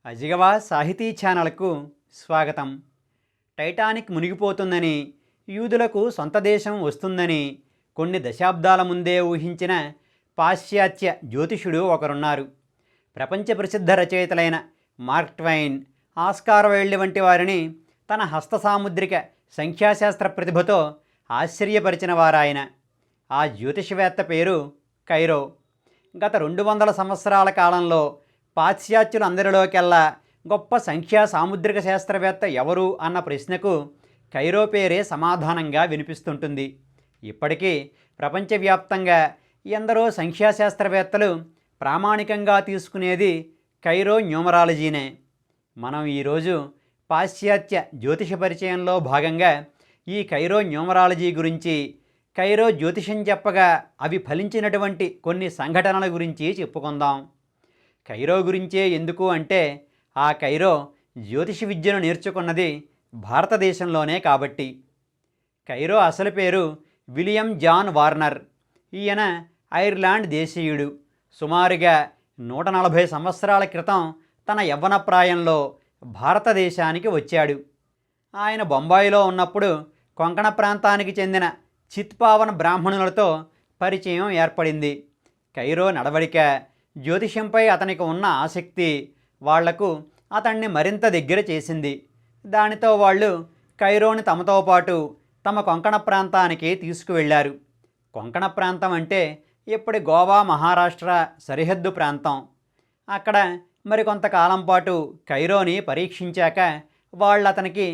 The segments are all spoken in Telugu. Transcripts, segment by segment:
అజిగవా సాహితీ ఛానల్కు స్వాగతం. టైటానిక్ మునిగిపోతుందని, యూదులకు సొంత దేశం వస్తుందని కొన్ని దశాబ్దాల ముందే ఊహించిన పాశ్చాత్య జ్యోతిషుడు ఒకరున్నారు. ప్రపంచ ప్రసిద్ధ రచయితలైన మార్క్ ట్వైన్, ఆస్కార్ వైల్డ్ వంటి వారిని తన హస్త సాముద్రిక సంఖ్యాశాస్త్ర ప్రతిభతో ఆశ్చర్యపరిచిన వారాయన. ఆ జ్యోతిషవేత్త పేరు కైరో. గత 200 సంవత్సరాల కాలంలో పాశ్చాత్యులందరిలోకెల్లా గొప్ప సంఖ్యా సాముద్రిక శాస్త్రవేత్త ఎవరు అన్న ప్రశ్నకు కైరో పేరే సమాధానంగా వినిపిస్తుంటుంది. ఇప్పటికీ ప్రపంచవ్యాప్తంగా ఎందరో సంఖ్యాశాస్త్రవేత్తలు ప్రామాణికంగా తీసుకునేది కైరో న్యూమరాలజీనే. మనం ఈరోజు పాశ్చాత్య జ్యోతిష పరిచయంలో భాగంగా ఈ కైరో న్యూమరాలజీ గురించి, కైరో జ్యోతిషం చెప్పగా అవి ఫలించినటువంటి కొన్ని సంఘటనల గురించి చెప్పుకుందాం. కైరో గురించే ఎందుకు అంటే, ఆ కైరో జ్యోతిష విద్యను నేర్చుకున్నది భారతదేశంలోనే కాబట్టి. కైరో అసలు పేరు విలియం జాన్ వార్నర్. ఈయన ఐర్లాండ్ దేశీయుడు. సుమారుగా 140 సంవత్సరాల క్రితం తన యవ్వన ప్రాయంలో భారతదేశానికి వచ్చాడు. ఆయన బొంబాయిలో ఉన్నప్పుడు కొంకణ ప్రాంతానికి చెందిన చిత్పావన్ బ్రాహ్మణులతో పరిచయం ఏర్పడింది. కైరో నడవడిక, జ్యోతిషంపై అతనికి ఉన్న ఆసక్తి వాళ్లకు అతన్ని మరింత దగ్గర చేసింది. దానితో వాళ్ళు కైరోని తమతో పాటు తమ కొంకణ ప్రాంతానికి తీసుకువెళ్లారు. కొంకణ ప్రాంతం అంటే ఇప్పటి గోవా, మహారాష్ట్ర సరిహద్దు ప్రాంతం. అక్కడ మరికొంతకాలం పాటు కైరోని పరీక్షించాక వాళ్ళు అతనికి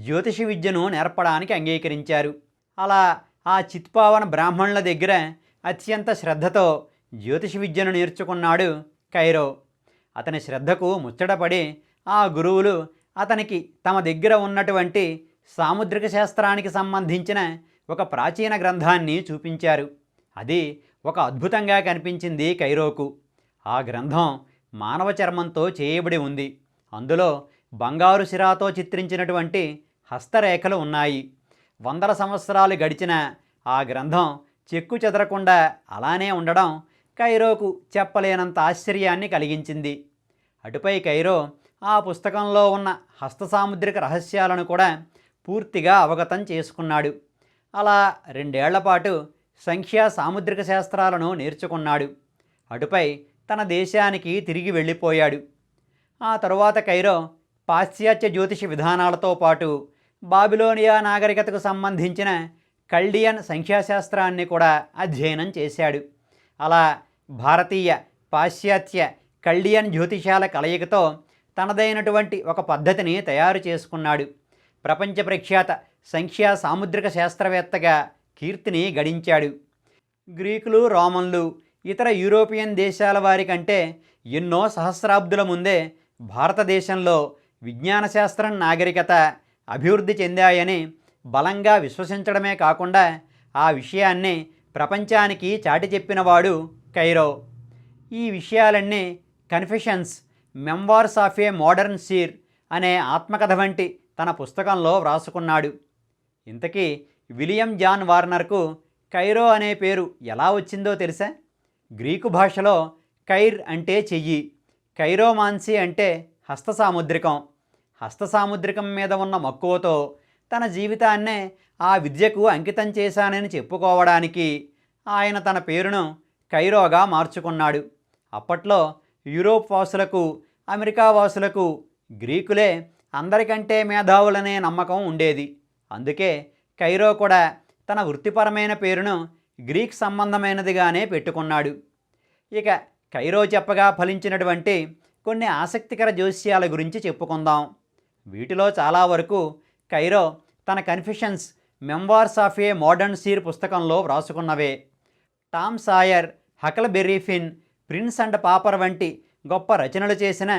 జ్యోతిష విద్యను నేర్పడానికి అంగీకరించారు. అలా ఆ చిత్పావన బ్రాహ్మణుల దగ్గర అత్యంత శ్రద్ధతో జ్యోతిష విద్యను నేర్చుకున్నాడు కైరో. అతని శ్రద్ధకు ముచ్చటపడి ఆ గురువులు అతనికి తమ దగ్గర ఉన్నటువంటి సాముద్రిక శాస్త్రానికి సంబంధించిన ఒక ప్రాచీన గ్రంథాన్ని చూపించారు. అది ఒక అద్భుతంగా కనిపించింది కైరోకు. ఆ గ్రంథం మానవ చర్మంతో చేయబడి ఉంది. అందులో బంగారు సిరాతో చిత్రించినటువంటి హస్తరేఖలు ఉన్నాయి. 100 సంవత్సరాలు గడిచిన ఆ గ్రంథం చెక్కు చెదరకుండా అలానే ఉండడం కైరోకు చెప్పలేనంత ఆశ్చర్యాన్ని కలిగించింది. అటుపై కైరో ఆ పుస్తకంలో ఉన్న హస్త సాముద్రిక రహస్యాలను కూడా పూర్తిగా అవగతం చేసుకున్నాడు. అలా 2 ఏళ్ల పాటు సంఖ్యా సాముద్రిక శాస్త్రాలను నేర్చుకున్నాడు. అటుపై తన దేశానికి తిరిగి వెళ్ళిపోయాడు. ఆ తరువాత కైరో పాశ్చాత్య జ్యోతిష విధానాలతో పాటు బాబిలోనియా నాగరికతకు సంబంధించిన కల్డియన్ సంఖ్యాశాస్త్రాన్ని కూడా అధ్యయనం చేశాడు. అలా భారతీయ, పాశ్చాత్య, కల్డియన్ జ్యోతిషాల కలయికతో తనదైనటువంటి ఒక పద్ధతిని తయారు చేసుకున్నాడు. ప్రపంచ ప్రఖ్యాత సంఖ్యా సాముద్రిక శాస్త్రవేత్తగా కీర్తిని గడించాడు. గ్రీకులు, రోమన్లు, ఇతర యూరోపియన్ దేశాల వారి కంటే ఎన్నో సహస్రాబ్దుల ముందే భారతదేశంలో విజ్ఞాన శాస్త్రం, నాగరికత అభివృద్ధి చెందాయని బలంగా విశ్వసించడమే కాకుండా ఆ విషయాన్ని ప్రపంచానికి చాటి చెప్పినవాడు కైరో. ఈ విషయాలన్నీ confessions, memoirs of a modern సీర్ అనే ఆత్మకథ వంటి తన పుస్తకంలో వ్రాసుకున్నాడు. ఇంతకీ విలియం జాన్ వార్నర్కు కైరో అనే పేరు ఎలా వచ్చిందో తెలుసా? గ్రీకు భాషలో కైర్ అంటే చెయ్యి, కైరోమాన్సీ అంటే హస్త సాముద్రికం. హస్త సాముద్రికం మీద ఉన్న మక్కువతో తన జీవితాన్నే ఆ విద్యకు అంకితం చేశానని చెప్పుకోవడానికి ఆయన తన పేరును కైరోగా మార్చుకున్నాడు. అప్పట్లో యూరోప్ వాసులకు, అమెరికా వాసులకు గ్రీకులే అందరికంటే మేధావులనే నమ్మకం ఉండేది. అందుకే కైరో కూడా తన వృత్తిపరమైన పేరును గ్రీక్ సంబంధమైనదిగానే పెట్టుకున్నాడు. ఇక కైరో చెప్పగా ఫలించినటువంటి కొన్ని ఆసక్తికర జోస్యాల గురించి చెప్పుకుందాం. వీటిలో చాలా వరకు కైరో తన confessions, memoirs of a modern seer పుస్తకంలో వ్రాసుకున్నవే. Tom Sawyer, Huckleberry Finn, Prince and Pauper వంటి గొప్ప రచనలు చేసిన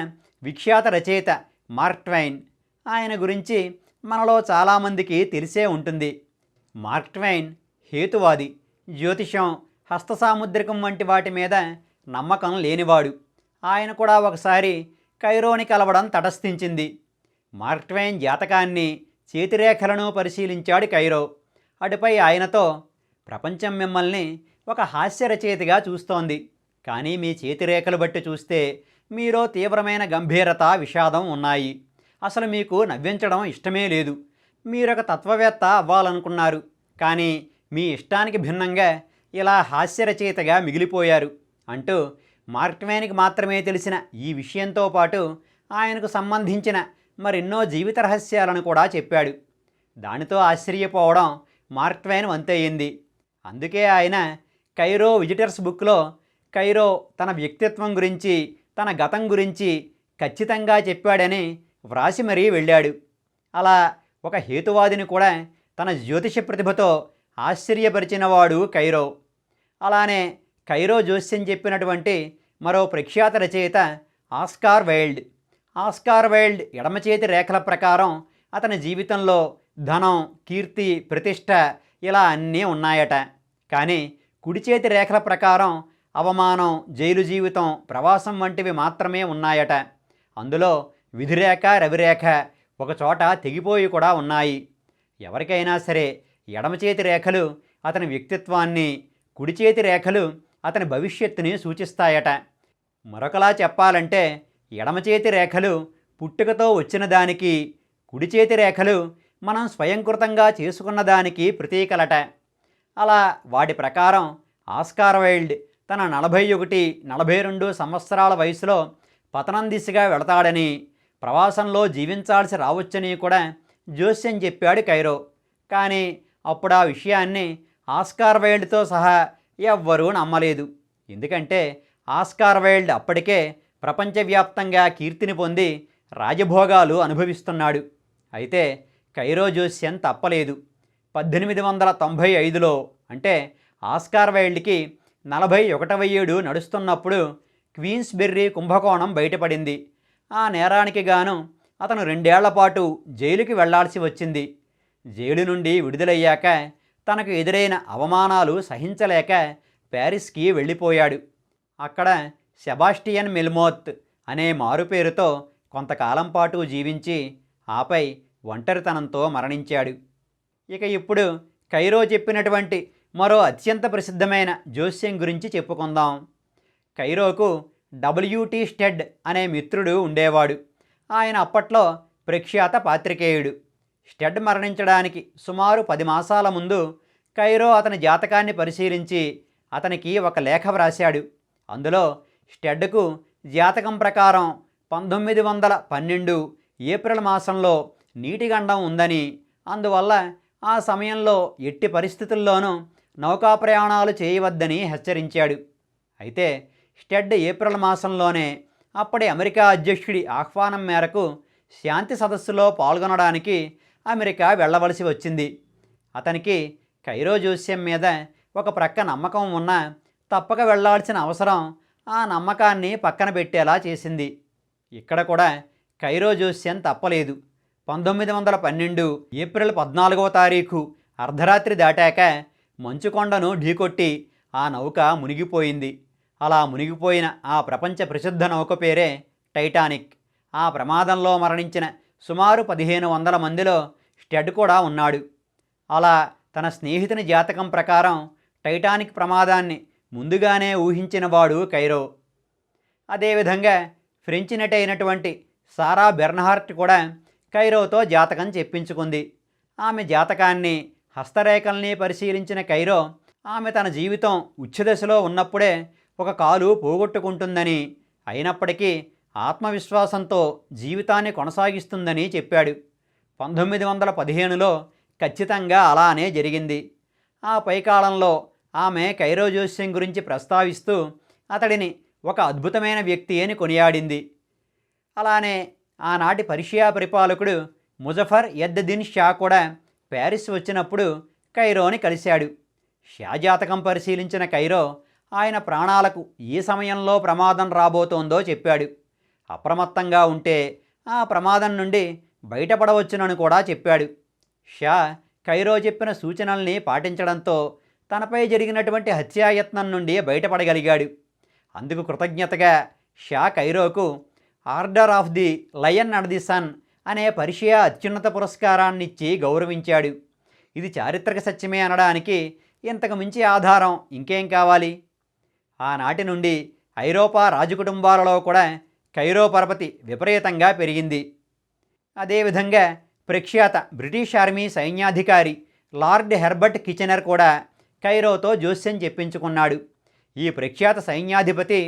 విఖ్యాత రచయిత మార్క్ ట్వైన్. ఆయన గురించి మనలో చాలామందికి తెలిసే ఉంటుంది. మార్క్ ట్వైన్ హేతువాది. జ్యోతిషం, హస్త సాముద్రికం వంటి వాటి మీద నమ్మకం లేనివాడు. ఆయన కూడా ఒకసారి కైరోని కలవడం తటస్థించింది. మార్క్ ట్వైన్ జాతకాన్ని, చేతిరేఖలను పరిశీలించాడు కైరో. అటుపై ఆయనతో, ప్రపంచం మిమ్మల్ని ఒక హాస్య రచయితగా చూస్తోంది, కానీ మీ చేతిరేఖలు బట్టి చూస్తే మీలో తీవ్రమైన గంభీరత, విషాదం ఉన్నాయి. అసలు మీకు నవ్వించడం ఇష్టమే లేదు. మీరొక తత్వవేత్త అవ్వాలనుకున్నారు, కానీ మీ ఇష్టానికి భిన్నంగా ఇలా హాస్యరచయితగా మిగిలిపోయారు అంటూ మార్క్ ట్వైన్కి మాత్రమే తెలిసిన ఈ విషయంతో పాటు ఆయనకు సంబంధించిన మరెన్నో జీవిత రహస్యాలను కూడా చెప్పాడు. దానితో ఆశ్చర్యపోవడం మార్క్ ట్వైన్ వంతయింది. అందుకే ఆయన కైరో విజిటర్స్ బుక్లో కైరో తన వ్యక్తిత్వం గురించి, తన గతం గురించి ఖచ్చితంగా చెప్పాడని వ్రాసి మరీ వెళ్ళాడు. అలా ఒక హేతువాదిని కూడా తన జ్యోతిష ప్రతిభతో ఆశ్చర్యపరిచినవాడు కైరో. అలానే కైరో జోస్యం చెప్పినటువంటి మరో ప్రఖ్యాత రచయిత ఆస్కార్ వైల్డ్. ఆస్కార్ వైల్డ్ ఎడమ చేతి రేఖల ప్రకారం అతని జీవితంలో ధనం, కీర్తి, ప్రతిష్ట ఇలా అన్నీ ఉన్నాయట. కానీ కుడి చేతి రేఖల ప్రకారం అవమానం, జైలు జీవితం, ప్రవాసం వంటివి మాత్రమే ఉన్నాయట. అందులో విధిరేఖ, రవిరేఖ ఒకచోట తెగిపోయి కూడా ఉన్నాయి. ఎవరికైనా సరే ఎడమ చేతి రేఖలు అతని వ్యక్తిత్వాన్ని, కుడి చేతి రేఖలు అతని భవిష్యత్తుని సూచిస్తాయట. మరొకలా చెప్పాలంటే ఎడమ చేతి రేఖలు పుట్టుకతో వచ్చిన దానికి, కుడి చేతి రేఖలు మనం స్వయంకృతంగా చేసుకున్న దానికి ప్రతీకలట. అలా వాటి ప్రకారం ఆస్కార్ వైల్డ్ తన 41, 42 సంవత్సరాల వయసులో పతనం దిశగా వెళతాడని, ప్రవాసంలో జీవించాల్సి రావచ్చని కూడా జోస్యం చెప్పాడు కైరో. కానీ అప్పుడు ఆ విషయాన్ని ఆస్కార్ వైల్డ్తో సహా ఎవ్వరూ నమ్మలేదు. ఎందుకంటే ఆస్కార్ వైల్డ్ అప్పటికే ప్రపంచవ్యాప్తంగా కీర్తిని పొంది రాజభోగాలు అనుభవిస్తున్నాడు. అయితే కైరో జోస్యం తప్పలేదు. 1895లో అంటే ఆస్కార్ వైల్డ్కి 41వ ఏడు నడుస్తున్నప్పుడు క్వీన్స్బెర్రీ కుంభకోణం బయటపడింది. ఆ నేరానికి గాను అతను 2 ఏళ్ల పాటు జైలుకి వెళ్లాల్సి వచ్చింది. జైలు నుండి విడుదలయ్యాక తనకు ఎదురైన అవమానాలు సహించలేక ప్యారిస్కి వెళ్ళిపోయాడు. అక్కడ సెబాస్టియన్ మెల్మోత్ అనే మారుపేరుతో కొంతకాలం పాటు జీవించి ఆపై ఒంటరితనంతో మరణించాడు. ఇక ఇప్పుడు కైరో చెప్పినటువంటి మరో అత్యంత ప్రసిద్ధమైన జోస్యం గురించి చెప్పుకుందాం. కైరోకు WT స్టెడ్ అనే మిత్రుడు ఉండేవాడు. ఆయన అప్పట్లో ప్రఖ్యాత పాత్రికేయుడు. స్టెడ్ మరణించడానికి సుమారు 10 మాసాల ముందు కైరో అతని జాతకాన్ని పరిశీలించి అతనికి ఒక లేఖ వ్రాశాడు. అందులో స్టెడ్కు జాతకం ప్రకారం 1912 ఏప్రిల్ మాసంలో నీటిగండం ఉందని, అందువల్ల ఆ సమయంలో ఎట్టి పరిస్థితుల్లోనూ నౌకా ప్రయాణాలు చేయవద్దని హెచ్చరించాడు. అయితే స్టెడ్ ఏప్రిల్ మాసంలోనే అప్పటి అమెరికా అధ్యక్షుడి ఆహ్వానం మేరకు శాంతి సదస్సులో పాల్గొనడానికి అమెరికా వెళ్ళవలసి వచ్చింది. అతనికి కైరో జోస్యం మీద ఒక ప్రక్క నమ్మకం ఉన్నా తప్పక వెళ్లాల్సిన అవసరం ఆ నమ్మకాన్ని పక్కన పెట్టేలా చేసింది. ఇక్కడ కూడా కైరో జోస్యం తప్పలేదు. 1912 ఏప్రిల్ 14వ తారీఖు అర్ధరాత్రి దాటాక మంచుకొండను ఢీకొట్టి ఆ నౌక మునిగిపోయింది. అలా మునిగిపోయిన ఆ ప్రపంచ ప్రసిద్ధ నౌక పేరే టైటానిక్. ఆ ప్రమాదంలో మరణించిన సుమారు 1500 మందిలో స్టెడ్ కూడా ఉన్నాడు. అలా తన స్నేహితుని జాతకం ప్రకారం టైటానిక్ ప్రమాదాన్ని ముందుగానే ఊహించినవాడు కైరో. అదేవిధంగా ఫ్రెంచ్ నటి అయినటువంటి సారా బెర్న్హార్ట్ కూడా కైరోతో జాతకం చెప్పించుకుంది. ఆమె జాతకాన్ని, హస్తరేఖల్ని పరిశీలించిన కైరో ఆమె తన జీవితం ఉచ్ఛదశలో ఉన్నప్పుడే ఒక కాలు పోగొట్టుకుంటుందని, అయినప్పటికీ ఆత్మవిశ్వాసంతో జీవితాన్ని కొనసాగిస్తుందని చెప్పాడు. 1915లో ఖచ్చితంగా అలానే జరిగింది. ఆ పైకాలంలో ఆమె కైరో జోస్యం గురించి ప్రస్తావిస్తూ అతడిని ఒక అద్భుతమైన వ్యక్తి అని కొనియాడింది. అలానే ఆనాటి పర్షియా పరిపాలకుడు ముజఫర్ ఎద్ దిన్ షా కూడా ప్యారిస్ వచ్చినప్పుడు కైరోని కలిశాడు. షా జాతకం పరిశీలించిన కైరో ఆయన ప్రాణాలకు ఏ సమయంలో ప్రమాదం రాబోతోందో చెప్పాడు. అప్రమత్తంగా ఉంటే ఆ ప్రమాదం నుండి బయటపడవచ్చునని కూడా చెప్పాడు. షా కైరో చెప్పిన సూచనల్ని పాటించడంతో తనపై జరిగినటువంటి హత్యాయత్నం నుండి బయటపడగలిగాడు. అందుకు కృతజ్ఞతగా షా కైరోకు order of the lion and the sun అనే పర్షియా అత్యున్నత పురస్కారాన్నిచ్చి గౌరవించాడు. ఇది చారిత్రక సత్యమే అనడానికి ఇంతకు మించి ఆధారం ఇంకేం కావాలి? ఆనాటి నుండి ఐరోపా రాజకుటుంబాలలో కూడా కైరో పరపతి విపరీతంగా పెరిగింది. అదేవిధంగా ప్రఖ్యాత బ్రిటిష్ ఆర్మీ సైన్యాధికారి లార్డ్ హెర్బర్ట్ కిచెనర్ కూడా కైరోతో జోస్యం చెప్పించుకున్నాడు. ఈ ప్రఖ్యాత సైన్యాధిపతి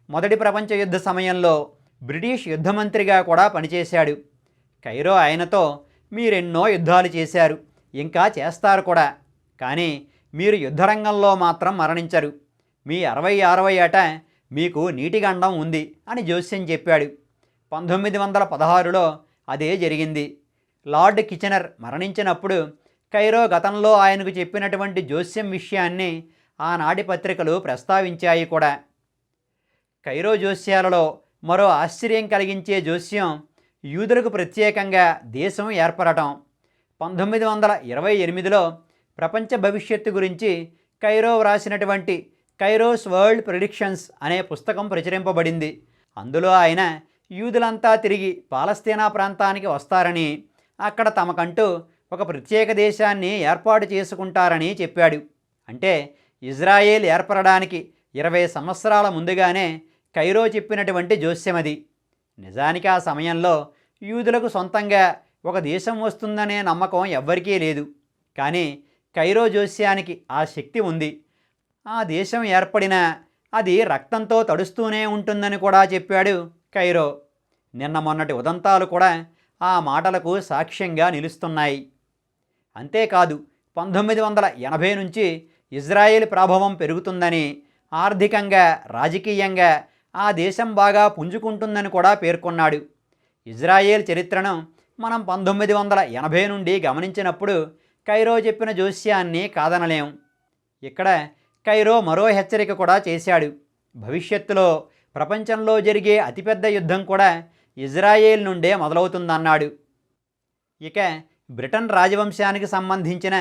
మొదటి ప్రపంచ యుద్ధ సమయంలో బ్రిటిష్ యుద్ధమంత్రిగా కూడా పనిచేశాడు. కైరో ఆయనతో మీరెన్నో యుద్ధాలు చేశారు, ఇంకా చేస్తారు కూడా, కానీ మీరు యుద్ధరంగంలో మాత్రం మరణించరు. మీ 66వ ఏట మీకు నీటిగండం ఉంది అని జోస్యం చెప్పాడు. 1916లో అదే జరిగింది. లార్డ్ కిచెనర్ మరణించినప్పుడు కైరో గతంలో ఆయనకు చెప్పినటువంటి జోస్యం విషయాన్ని ఆనాటి పత్రికలు ప్రస్తావించాయి కూడా. కైరో జోస్యాలలో మరో ఆశ్చర్యం కలిగించే జోస్యం యూదులకు ప్రత్యేకంగా దేశం ఏర్పడటం. 1928లో ప్రపంచ భవిష్యత్తు గురించి కైరో వ్రాసినటువంటి కైరోస్ వరల్డ్ ప్రిడిక్షన్స్ అనే పుస్తకం ప్రచురింపబడింది. అందులో ఆయన యూదులంతా తిరిగి పాలస్తీనా ప్రాంతానికి వస్తారని, అక్కడ తమకంటూ ఒక ప్రత్యేక దేశాన్ని ఏర్పాటు చేసుకుంటారని చెప్పాడు. అంటే ఇజ్రాయేల్ ఏర్పడడానికి 20 సంవత్సరాల ముందుగానే కైరో చెప్పినటువంటి జోస్యమది. నిజానికి ఆ సమయంలో యూదులకు సొంతంగా ఒక దేశం వస్తుందనే నమ్మకం ఎవ్వరికీ లేదు. కానీ కైరో జోస్యానికి ఆ శక్తి ఉంది. ఆ దేశం ఏర్పడినా అది రక్తంతో తడుస్తూనే ఉంటుందని కూడా చెప్పాడు కైరో. నిన్న మొన్నటి ఉదంతాలు కూడా ఆ మాటలకు సాక్ష్యంగా నిలుస్తున్నాయి. అంతేకాదు 1980 నుంచి ఇజ్రాయేల్ ప్రభావం పెరుగుతుందని, ఆర్థికంగా రాజకీయంగా ఆ దేశం బాగా పుంజుకుంటుందని కూడా పేర్కొన్నాడు. ఇజ్రాయేల్ చరిత్రను మనం 1980 నుండి గమనించినప్పుడు కైరో చెప్పిన జోస్యాన్ని కాదనలేం. ఇక్కడ కైరో మరో హెచ్చరిక కూడా చేశాడు. భవిష్యత్తులో ప్రపంచంలో జరిగే అతిపెద్ద యుద్ధం కూడా ఇజ్రాయేల్ నుండే మొదలవుతుందన్నాడు. ఇక బ్రిటన్ రాజవంశానికి సంబంధించిన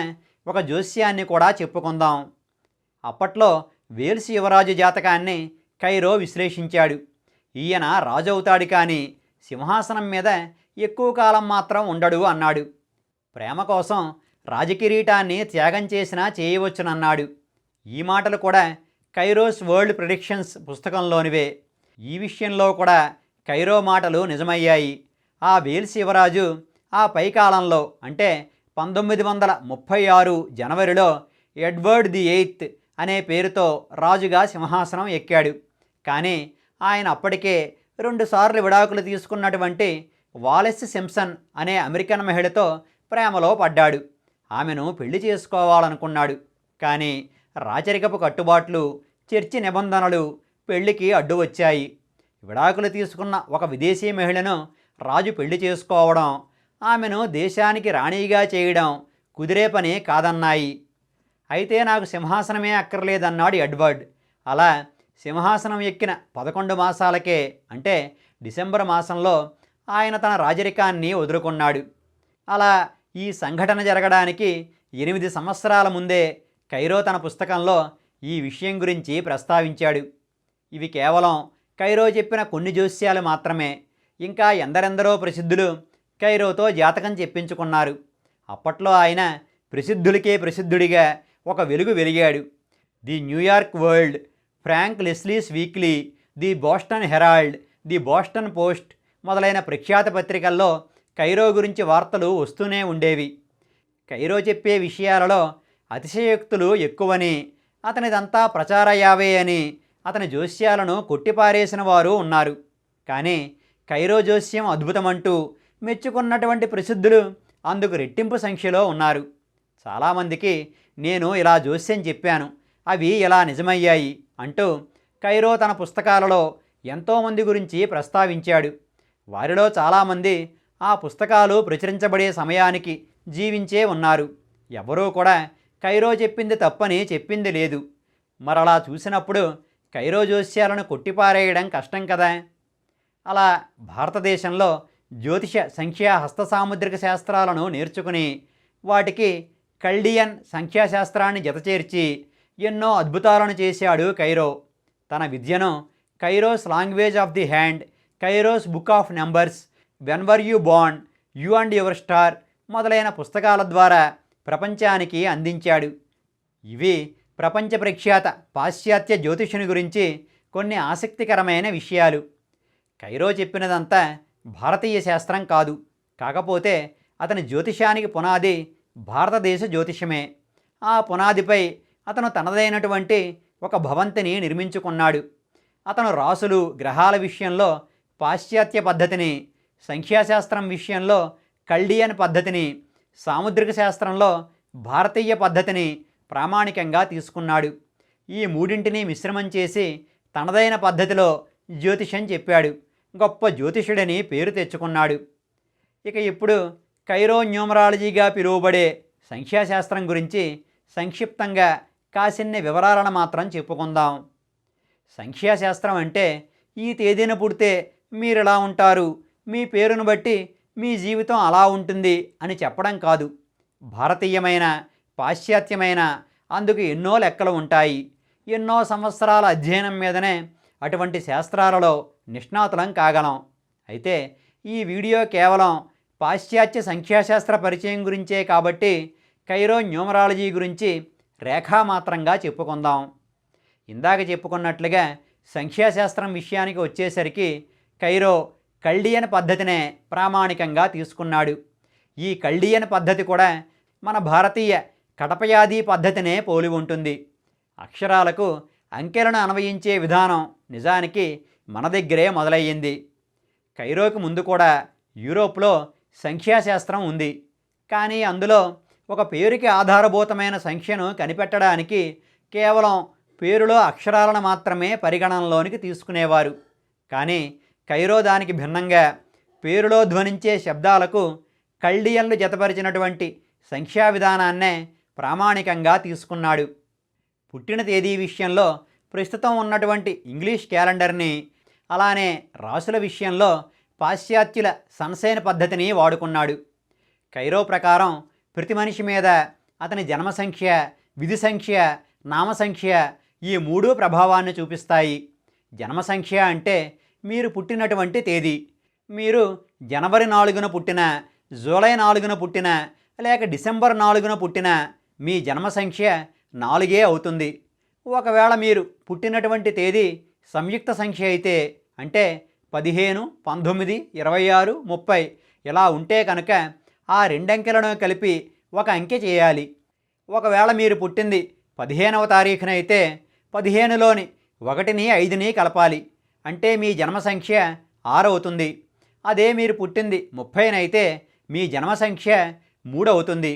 ఒక జోస్యాన్ని కూడా చెప్పుకుందాం. అప్పట్లో వేల్స్ యువరాజు జాతకాన్ని కైరో విశ్లేషించాడు. ఈయన రాజవుతాడు కానీ సింహాసనం మీద ఎక్కువ కాలం మాత్రం ఉండడు అన్నాడు. ప్రేమ కోసం రాజకిరీటాన్ని త్యాగం చేసినా చేయవచ్చునన్నాడు. ఈ మాటలు కూడా కైరోస్ వరల్డ్ ప్రిడిక్షన్స్ పుస్తకంలోనివే. ఈ విషయంలో కూడా కైరో మాటలు నిజమయ్యాయి. ఆ వేల్స్ యువరాజు ఆ పైకాలంలో అంటే 1936 జనవరిలో ఎడ్వర్డ్ ది 8th అనే పేరుతో రాజుగా సింహాసనం ఎక్కాడు. కానీ ఆయన అప్పటికే 2 సార్లు విడాకులు తీసుకున్నటువంటి వాలెస్ సింప్సన్ అనే అమెరికన్ మహిళతో ప్రేమలో పడ్డాడు. ఆమెను పెళ్లి చేసుకోవాలనుకున్నాడు. కానీ రాచరికపు కట్టుబాట్లు, చర్చి నిబంధనలు పెళ్లికి అడ్డు వచ్చాయి. విడాకులు తీసుకున్న ఒక విదేశీ మహిళను రాజు పెళ్లి చేసుకోవడం, ఆమెను దేశానికి రాణిగా చేయడం కుదిరే పని కాదన్నాయి. అయితే నాకు సింహాసనమే అక్కర్లేదన్నాడు ఎడ్వర్డ్. అలా సింహాసనం ఎక్కిన 11 మాసాలకే అంటే డిసెంబర్ మాసంలో ఆయన తన రాజరికాన్ని వదులుకున్నాడు. అలా ఈ సంఘటన జరగడానికి 8 సంవత్సరాల ముందే కైరో తన పుస్తకంలో ఈ విషయం గురించి ప్రస్తావించాడు. ఇవి కేవలం కైరో చెప్పిన కొన్ని జోస్యాలు మాత్రమే. ఇంకా ఎందరెందరో ప్రసిద్ధులు కైరోతో జాతకం చెప్పించుకున్నారు. అప్పట్లో ఆయన ప్రసిద్ధులకే ప్రసిద్ధుడిగా ఒక వెలుగు వెలిగాడు. The New York World, Frank Leslie's weekly, the Boston Herald, the Boston Post మొదలైన ప్రఖ్యాత పత్రికల్లో కైరో గురించి వార్తలు వస్తూనే ఉండేవి. కైరో చెప్పే విషయాలలో అతిశయోక్తులు ఎక్కువని, అతనిదంతా ప్రచార యావే అని అతని జోస్యాలను కొట్టిపారేసిన వారు ఉన్నారు. కానీ కైరో జోస్యం అద్భుతమంటూ మెచ్చుకున్నటువంటి ప్రసిద్ధులు అందుకు రెట్టింపు సంఖ్యలో ఉన్నారు. చాలామందికి నేను ఇలా జోస్యం చెప్పాను, అవి ఇలా నిజమయ్యాయి అంటూ కైరో తన పుస్తకాలలో ఎంతోమంది గురించి ప్రస్తావించాడు. వారిలో చాలామంది ఆ పుస్తకాలు ప్రచురించబడే సమయానికి జీవించే ఉన్నారు. ఎవరూ కూడా కైరో చెప్పింది తప్పని చెప్పింది లేదు. మరలా చూసినప్పుడు కైరో జోస్యాలను కొట్టిపారేయడం కష్టం కదా. అలా భారతదేశంలో జ్యోతిష సంఖ్యా హస్త సాముద్రిక శాస్త్రాలను నేర్చుకుని వాటికి కల్డియన్ సంఖ్యాశాస్త్రాన్ని జతచేర్చి ఎన్నో అద్భుతాలను చేశాడు కైరో. తన విద్యను kairos language of the hand, kairos book of numbers, when were you Born, you and your star మొదలైన పుస్తకాల ద్వారా ప్రపంచానికి అందించాడు. ఇవి ప్రపంచ ప్రఖ్యాత పాశ్చాత్య జ్యోతిషుని గురించి కొన్ని ఆసక్తికరమైన విషయాలు. కైరో చెప్పినదంతా భారతీయ శాస్త్రం కాదు. కాకపోతే అతని జ్యోతిషానికి పునాది భారతదేశ జ్యోతిషమే. ఆ పునాదిపై అతను తనదైనటువంటి ఒక భవంతిని నిర్మించుకున్నాడు. అతను రాసులు గ్రహాల విషయంలో పాశ్చాత్య పద్ధతిని, సంఖ్యాశాస్త్రం విషయంలో కల్డియన్ పద్ధతిని, సాముద్రిక శాస్త్రంలో భారతీయ పద్ధతిని ప్రామాణికంగా తీసుకున్నాడు. ఈ మూడింటిని మిశ్రమం చేసి తనదైన పద్ధతిలో జ్యోతిషం చెప్పాడు. గొప్ప జ్యోతిషుడని పేరు తెచ్చుకున్నాడు. ఇక ఇప్పుడు కైరో న్యూమరాలజీగా పిలువబడే సంఖ్యాశాస్త్రం గురించి సంక్షిప్తంగా కాసిన్ని వివరాలను మాత్రం చెప్పుకుందాం. సంఖ్యాశాస్త్రం అంటే ఈ తేదీన పుడితే మీరు ఇలా ఉంటారు, మీ పేరును బట్టి మీ జీవితం అలా ఉంటుంది అని చెప్పడం కాదు. భారతీయమైన, పాశ్చాత్యమైన అందుకు ఎన్నో లెక్కలు ఉంటాయి. ఎన్నో సంవత్సరాల అధ్యయనం మీదనే అటువంటి శాస్త్రాలలో నిష్ణాతులం కాగలం. అయితే ఈ వీడియో కేవలం పాశ్చాత్య సంఖ్యాశాస్త్ర పరిచయం గురించే కాబట్టి కైరో న్యూమరాలజీ గురించి రేఖామాత్రంగా చెప్పుకుందాం. ఇందాక చెప్పుకున్నట్లుగా సంఖ్యాశాస్త్రం విషయానికి వచ్చేసరికి కైరో కల్డియన్ పద్ధతినే ప్రామాణికంగా తీసుకున్నాడు. ఈ కల్డియన్ పద్ధతి కూడా మన భారతీయ కటపయాది పద్ధతినే పోలి ఉంటుంది. అక్షరాలకు అంకెలను అన్వయించే విధానం నిజానికి మన దగ్గరే మొదలయ్యింది. కైరోకి ముందు కూడా యూరోప్లో సంఖ్యాశాస్త్రం ఉంది. కానీ అందులో ఒక పేరుకి ఆధారభూతమైన సంఖ్యను కనిపెట్టడానికి కేవలం పేరులో అక్షరాలను మాత్రమే పరిగణనలోనికి తీసుకునేవారు. కానీ కైరో దానికి భిన్నంగా పేరులో ధ్వనించే శబ్దాలకు కల్డియన్లు జతపరిచినటువంటి సంఖ్యా విధానాన్నే ప్రామాణికంగా తీసుకున్నాడు. పుట్టిన తేదీ విషయంలో ప్రస్తుతం ఉన్నటువంటి ఇంగ్లీష్ క్యాలెండర్ని, అలానే రాసుల విషయంలో పాశ్చాత్యుల సన్సైన్ పద్ధతిని వాడుకున్నాడు. కైరో ప్రకారం ప్రతి మనిషి మీద అతని జన్మ సంఖ్య, విధి సంఖ్య, నామ సంఖ్య ఈ మూడు ప్రభావాన్ని చూపిస్తాయి. జన్మ సంఖ్య అంటే మీరు పుట్టినటువంటి తేదీ. మీరు జనవరి 4న పుట్టిన, జూలై 4న పుట్టిన, లేక డిసెంబర్ 4న పుట్టిన మీ జన్మ సంఖ్య 4 అవుతుంది. ఒకవేళ మీరు పుట్టినటువంటి తేదీ సంయుక్త సంఖ్య అయితే, అంటే 15, 19, 26, 30 ఇలా ఉంటే కనుక ఆ రెండంకెలను కలిపి ఒక అంకె చేయాలి. ఒకవేళ మీరు పుట్టింది 15వ తారీఖున అయితే 15లోని 1ని 5ని కలపాలి. అంటే మీ జన్మ సంఖ్య 6 అవుతుంది. అదే మీరు పుట్టింది 30నైతే మీ జన్మ సంఖ్య 3 అవుతుంది.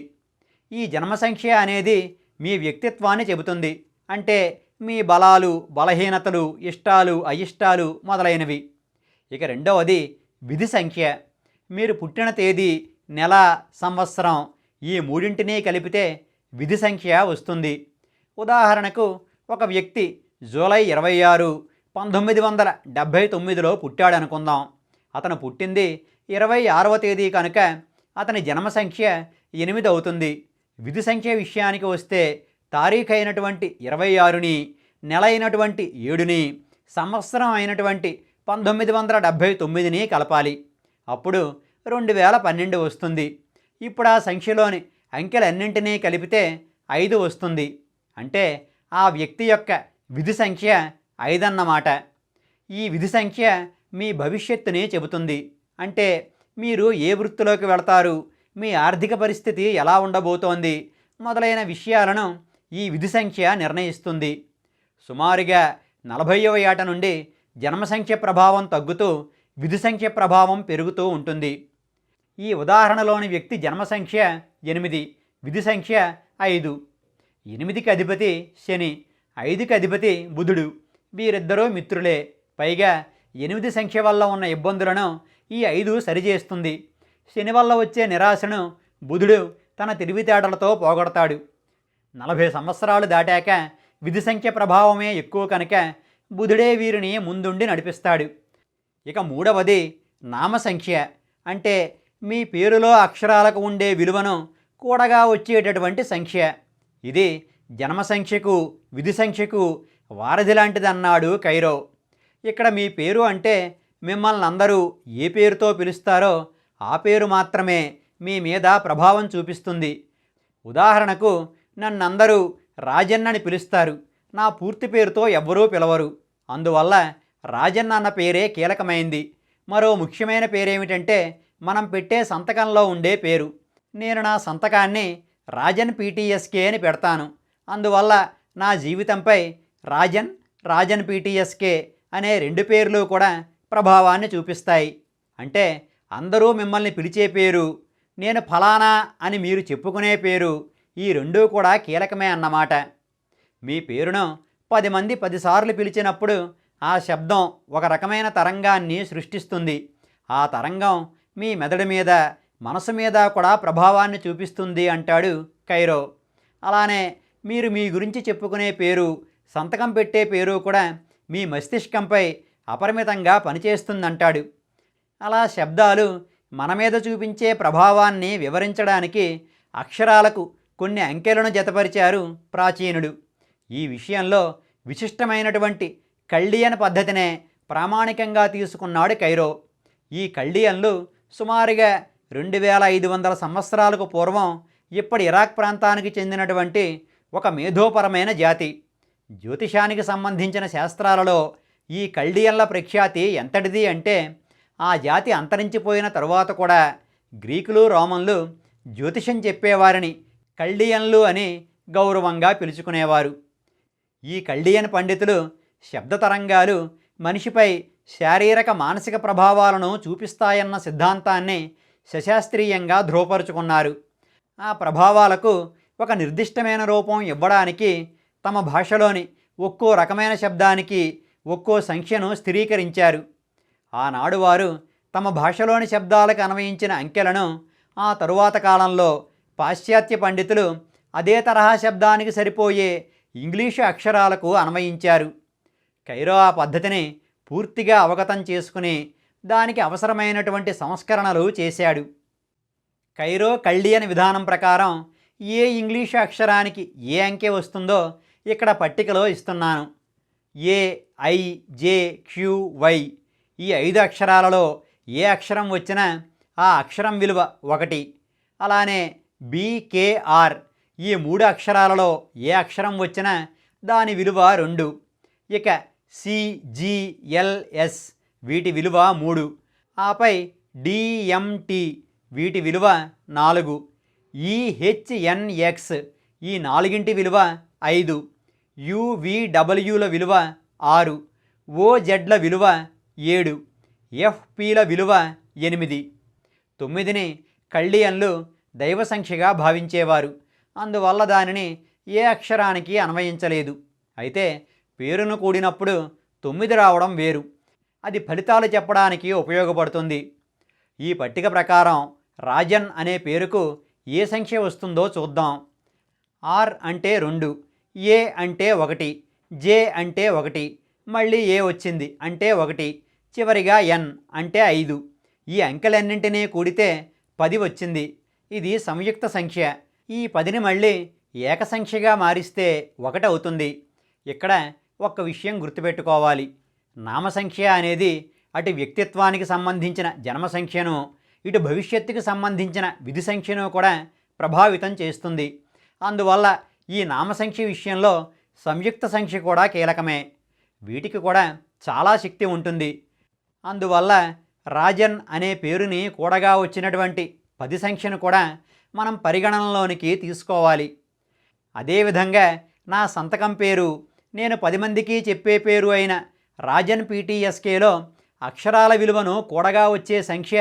ఈ జన్మ సంఖ్య అనేది మీ వ్యక్తిత్వాన్ని చెబుతుంది. అంటే మీ బలాలు, బలహీనతలు, ఇష్టాలు, అయిష్టాలు మొదలైనవి. ఇక రెండవది విధి సంఖ్య. మీరు పుట్టిన తేదీ, నెల, సంవత్సరం ఈ మూడింటినీ కలిపితే విధి సంఖ్య వస్తుంది. ఉదాహరణకు ఒక వ్యక్తి జూలై 26, 1979లో పుట్టాడనుకుందాం. అతను పుట్టింది 26వ తేదీ కనుక అతని జన్మ సంఖ్య 8 అవుతుంది. విధి సంఖ్య విషయానికి వస్తే తారీఖు అయినటువంటి 26ని, నెల అయినటువంటి 7ని, సంవత్సరం అయినటువంటి 1979ని కలపాలి. అప్పుడు 2012 వస్తుంది. ఇప్పుడు ఆ సంఖ్యలోని అంకెలన్నింటినీ కలిపితే 5 వస్తుంది. అంటే ఆ వ్యక్తి యొక్క విధి సంఖ్య 5 అన్నమాట. ఈ విధి సంఖ్య మీ భవిష్యత్తుని చెబుతుంది. అంటే మీరు ఏ వృత్తిలోకి వెళతారు, మీ ఆర్థిక పరిస్థితి ఎలా ఉండబోతోంది మొదలైన విషయాలను ఈ విధి సంఖ్య నిర్ణయిస్తుంది. సుమారుగా 40వ ఏట నుండి జన్మ సంఖ్య ప్రభావం తగ్గుతూ విధి సంఖ్య ప్రభావం పెరుగుతూ ఉంటుంది. ఈ ఉదాహరణలోని వ్యక్తి జన్మ సంఖ్య 8, విధి సంఖ్య 5. 8కి అధిపతి శని, 5కి అధిపతి బుధుడు. వీరిద్దరూ మిత్రులే. పైగా 8 సంఖ్య వల్ల ఉన్న ఇబ్బందులను ఈ 5 సరిచేస్తుంది. శని వల్ల వచ్చే నిరాశను బుధుడు తన తెలివితేటలతో పోగొడతాడు. 40 సంవత్సరాలు దాటాక విధి సంఖ్య ప్రభావమే ఎక్కువ కనుక బుధుడే వీరిని ముందుండి నడిపిస్తాడు. ఇక మూడవది నామ సంఖ్య. అంటే మీ పేరులో అక్షరాలకు ఉండే విలువను కూడగా వచ్చేటటువంటి సంఖ్య. ఇది జన్మ సంఖ్యకు, విధి సంఖ్యకు వారధి లాంటిదన్నాడు కైరో. ఇక్కడ మీ పేరు అంటే మిమ్మల్ని అందరూ ఏ పేరుతో పిలుస్తారో ఆ పేరు మాత్రమే మీ మీద ప్రభావం చూపిస్తుంది. ఉదాహరణకు నన్నందరూ రాజన్నని పిలుస్తారు. నా పూర్తి పేరుతో ఎవ్వరూ పిలవరు. అందువల్ల రాజన్ అన్న పేరే కీలకమైంది. మరో ముఖ్యమైన పేరేమిటంటే మనం పెట్టే సంతకంలో ఉండే పేరు. నేను నా సంతకాన్ని రాజన్ పీటీఎస్కే అని పెడతాను. అందువల్ల నా జీవితంపై రాజన్, రాజన్ పీటీఎస్కే అనే రెండు పేర్లు కూడా ప్రభావాన్ని చూపిస్తాయి. అంటే అందరూ మిమ్మల్ని పిలిచే పేరు, నేను ఫలానా అని మీరు చెప్పుకునే పేరు, ఈ రెండూ కూడా కీలకమే అన్నమాట. మీ పేరును 10 మంది 10 సార్లు పిలిచినప్పుడు ఆ శబ్దం ఒక రకమైన తరంగాన్ని సృష్టిస్తుంది. ఆ తరంగం మీ మెదడు మీద, మనసు మీద కూడా ప్రభావాన్ని చూపిస్తుంది అంటాడు కైరో. అలానే మీరు మీ గురించి చెప్పుకునే పేరు, సంతకం పెట్టే పేరు కూడా మీ మస్తిష్కంపై అపరిమితంగా పనిచేస్తుందంటాడు. అలా శబ్దాలు మన మీద చూపించే ప్రభావాన్ని వివరించడానికి అక్షరాలకు కొన్ని అంకెలను జతపరిచారు ప్రాచీనుడు. ఈ విషయంలో విశిష్టమైనటువంటి కల్డియన్ పద్ధతినే ప్రామాణికంగా తీసుకున్నాడు కైరో. ఈ కల్డియన్లు సుమారుగా 2500 సంవత్సరాలకు పూర్వం ఇప్పటి ఇరాక్ ప్రాంతానికి చెందినటువంటి ఒక మేధోపరమైన జాతి. జ్యోతిషానికి సంబంధించిన శాస్త్రాలలో ఈ కల్డియన్ల ప్రఖ్యాతి ఎంతటిది అంటే ఆ జాతి అంతరించిపోయిన తరువాత కూడా గ్రీకులు, రోమన్లు జ్యోతిషం చెప్పేవారిని కల్డియన్లు అని గౌరవంగా పిలుచుకునేవారు. ఈ కల్డియన్ పండితులు శబ్ద తరంగాలు మనిషిపై శారీరక, మానసిక ప్రభావాలను చూపిస్తాయన్న సిద్ధాంతాన్ని సశాస్త్రీయంగా ధృవపరుచుకున్నారు. ఆ ప్రభావాలకు ఒక నిర్దిష్టమైన రూపం ఇవ్వడానికి తమ భాషలోని ఒక్కో రకమైన శబ్దానికి ఒక్కో సంఖ్యను స్థిరీకరించారు. ఆనాడు వారు తమ భాషలోని శబ్దాలకు అన్వయించిన అంకెలను ఆ తరువాత కాలంలో పాశ్చాత్య పండితులు అదే తరహా శబ్దానికి సరిపోయే ఇంగ్లీషు అక్షరాలకు అన్వయించారు. కైరో ఆ పద్ధతిని పూర్తిగా అవగతం చేసుకుని దానికి అవసరమైనటువంటి సంస్కరణలు చేశాడు. కైరో కల్డియన్ విధానం ప్రకారం ఏ ఇంగ్లీషు అక్షరానికి ఏ అంకె వస్తుందో ఇక్కడ పట్టికలో ఇస్తున్నాను. ఏ, ఐ, జే, క్యూ, వై ఈ 5 అక్షరాలలో ఏ అక్షరం వచ్చినా ఆ అక్షరం విలువ 1. అలానే బి, కే, ఆర్ ఈ 3 అక్షరాలలో ఏ అక్షరం వచ్చినా దాని విలువ 2. ఇక సి, జి, ఎల్, ఎస్ వీటి విలువ 3. ఆపై డి, ఎం, టి వీటి విలువ 4. ఈ, హెచ్, ఎన్, ఎక్స్ ఈ 4ంటి విలువ 5. యు, వి, డబ్ల్యూల విలువ 6. ఓ, జెడ్ల విలువ 7. ఎఫ్, పిల విలువ 8. 9ని కల్డియన్లు దైవ సంఖ్యగా భావించేవారు. అందువల్ల దానిని ఏ అక్షరానికి అన్వయించలేదు. అయితే పేరును కూడినప్పుడు 9 రావడం వేరు. అది ఫలితాలు చెప్పడానికి ఉపయోగపడుతుంది. ఈ పట్టిక ప్రకారం రాజన్ అనే పేరుకు ఏ సంఖ్య వస్తుందో చూద్దాం. ఆర్ అంటే 2, ఏ అంటే 1, జే అంటే 1, మళ్ళీ ఏ వచ్చింది అంటే 1, చివరిగా ఎన్ అంటే 5. ఈ అంకెలన్నింటినీ కూడితే 10 వచ్చింది. ఇది సంయుక్త సంఖ్య. ఈ 10ని మళ్ళీ ఏకసంఖ్యగా మారిస్తే 1 అవుతుంది. ఇక్కడ ఒక్క విషయం గుర్తుపెట్టుకోవాలి. నామసంఖ్య అనేది అటు వ్యక్తిత్వానికి సంబంధించిన జన్మ సంఖ్యను, ఇటు భవిష్యత్తుకు సంబంధించిన విధి సంఖ్యను కూడా ప్రభావితం చేస్తుంది. అందువల్ల ఈ నామసంఖ్య విషయంలో సంయుక్త సంఖ్య కూడా కీలకమే. వీటికి కూడా చాలా శక్తి ఉంటుంది. అందువల్ల రాజన్ అనే పేరుని కూడగా వచ్చినటువంటి 10 సంఖ్యను కూడా మనం పరిగణనలోనికి తీసుకోవాలి. అదేవిధంగా నా సంతకం పేరు, నేను 10 మందికి చెప్పే పేరు అయిన రాజన్ పీటీఎస్కేలో అక్షరాల విలువను కూడగా వచ్చే సంఖ్య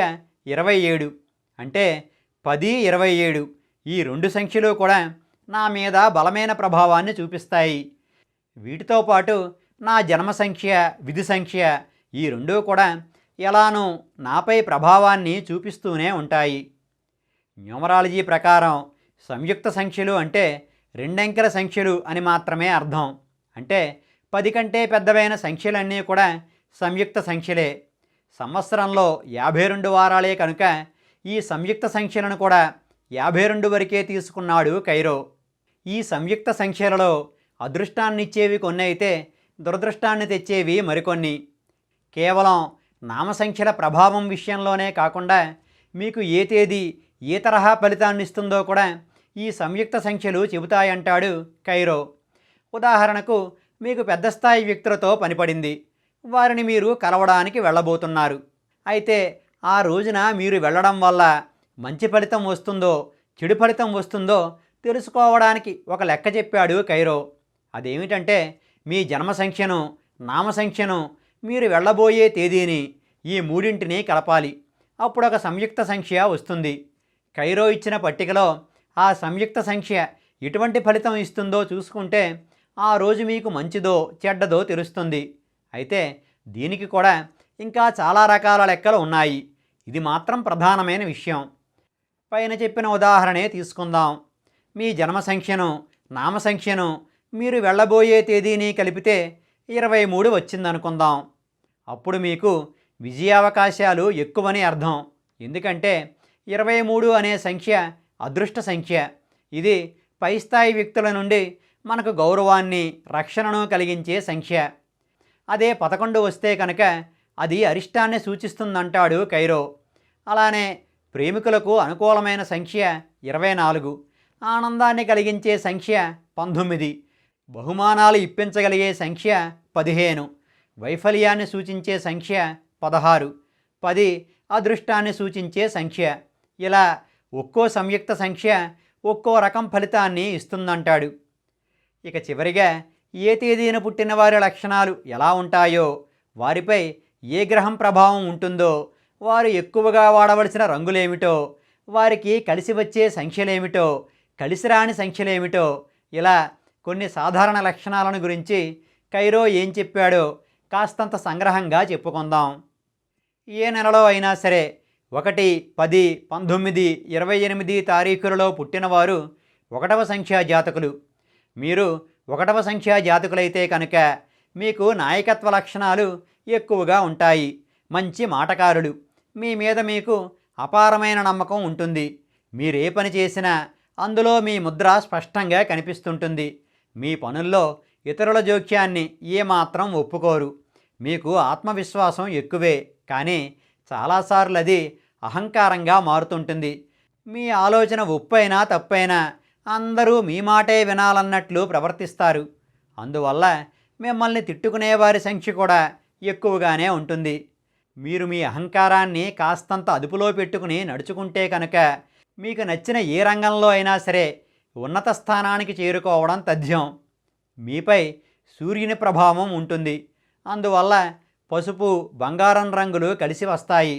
27. అంటే 10, 27 ఈ 2 సంఖ్యలు కూడా నా మీద బలమైన ప్రభావాన్ని చూపిస్తాయి. వీటితో పాటు నా జన్మ సంఖ్య, విధి సంఖ్య ఈ 2 కూడా ఎలానూ నాపై ప్రభావాన్ని చూపిస్తూనే ఉంటాయి. న్యూమరాలజీ ప్రకారం సంయుక్త సంఖ్యలు అంటే 2 అంకెల సంఖ్యలు అని మాత్రమే అర్థం. అంటే 10 కంటే పెద్దవైన సంఖ్యలన్నీ కూడా సంయుక్త సంఖ్యలే. సంవత్సరంలో 52 వారాలే కనుక ఈ సంయుక్త సంఖ్యలను కూడా 52 వరకే తీసుకున్నాడు కైరో. ఈ సంయుక్త సంఖ్యలలో అదృష్టాన్నిచ్చేవి కొన్ని అయితే దురదృష్టాన్ని తెచ్చేవి మరికొన్ని. కేవలం నామసంఖ్యల ప్రభావం విషయంలోనే కాకుండా మీకు ఏ తేదీ ఏ తరహా ఫలితాన్ని ఇస్తుందో కూడా ఈ సంయుక్త సంఖ్యలు చెబుతాయంటాడు కైరో. ఉదాహరణకు మీకు పెద్ద స్థాయి వ్యక్తులతో పనిపడింది. వారిని మీరు కలవడానికి వెళ్ళబోతున్నారు. అయితే ఆ రోజున మీరు వెళ్ళడం వల్ల మంచి ఫలితం వస్తుందో చెడు ఫలితం వస్తుందో తెలుసుకోవడానికి ఒక లెక్క చెప్పాడు కైరో. అదేమిటంటే మీ జన్మ సంఖ్యను, నామ సంఖ్యను, మీరు వెళ్ళబోయే తేదీని, ఈ మూడింటిని కలపాలి. అప్పుడు ఒక సంయుక్త సంఖ్య వస్తుంది. కైరో ఇచ్చిన పట్టికలో ఆ సంయుక్త సంఖ్య ఎటువంటి ఫలితం ఇస్తుందో చూసుకుంటే ఆ రోజు మీకు మంచిదో చెడ్డదో తెలుస్తుంది. అయితే దీనికి కూడా ఇంకా చాలా రకాల లెక్కలు ఉన్నాయి. ఇది మాత్రం ప్రధానమైన విషయం. పైన చెప్పిన ఉదాహరణే తీసుకుందాం. మీ జన్మ సంఖ్యను, నామ సంఖ్యను, మీరు వెళ్ళబోయే తేదీని కలిపితే 23 వచ్చిందనుకుందాం. అప్పుడు మీకు విజయావకాశాలు ఎక్కువని అర్థం. ఎందుకంటే 23 అనే సంఖ్య అదృష్ట సంఖ్య. ఇది పై స్థాయి వ్యక్తుల నుండి మనకు గౌరవాన్ని, రక్షణను కలిగించే సంఖ్య. అదే 11 వస్తే కనుక అది అరిష్టాన్ని సూచిస్తుందంటాడు కైరో. అలానే ప్రేమికులకు అనుకూలమైన సంఖ్య 24, ఆనందాన్ని కలిగించే సంఖ్య 19, బహుమానాలు ఇప్పించగలిగే సంఖ్య 15, వైఫల్యాన్ని సూచించే సంఖ్య 16, 10 అదృష్టాన్ని సూచించే సంఖ్య. ఇలా ఒక్కో సంయుక్త సంఖ్య ఒక్కో రకం ఫలితాన్ని ఇస్తుందంటాడు. ఇక చివరిగా ఏ తేదీన పుట్టిన వారి లక్షణాలు ఎలా ఉంటాయో, వారిపై ఏ గ్రహం ప్రభావం ఉంటుందో, వారు ఎక్కువగా వాడవలసిన రంగులేమిటో, వారికి కలిసి వచ్చే సంఖ్యలేమిటో, కలిసి రాని సంఖ్యలేమిటో, ఇలా కొన్ని సాధారణ లక్షణాలను గురించి కైరో ఏం చెప్పాడో కాస్తంత సంగ్రహంగా చెప్పుకుందాం. ఏ నెలలో అయినా సరే 1, 10, 19, 28 తారీఖులలో పుట్టినవారు 1వ సంఖ్యా జాతకులు. మీరు 1వ సంఖ్యా జాతకులైతే కనుక మీకు నాయకత్వ లక్షణాలు ఎక్కువగా ఉంటాయి. మంచి మాటకారులు. మీ మీద మీకు అపారమైన నమ్మకం ఉంటుంది. మీరే పని చేసినా అందులో మీ ముద్ర స్పష్టంగా కనిపిస్తుంటుంది. మీ పనుల్లో ఇతరుల జోక్యాన్ని ఏమాత్రం ఒప్పుకోరు. మీకు ఆత్మవిశ్వాసం ఎక్కువే, కానీ చాలాసార్లు అది అహంకారంగా మారుతుంటుంది. మీ ఆలోచన ఒప్పైనా తప్పైనా అందరూ మీ మాటే వినాలన్నట్లు ప్రవర్తిస్తారు. అందువల్ల మిమ్మల్ని తిట్టుకునేవారి సంఖ్య కూడా ఎక్కువగానే ఉంటుంది. మీరు మీ అహంకారాన్ని కాస్తంత అదుపులో పెట్టుకుని నడుచుకుంటే కనుక మీకు నచ్చిన ఏ రంగంలో అయినా సరే ఉన్నత స్థానానికి చేరుకోవడం తథ్యం. మీపై సూర్యుని ప్రభావం ఉంటుంది. అందువల్ల పసుపు, బంగారం రంగులు కలిసి వస్తాయి.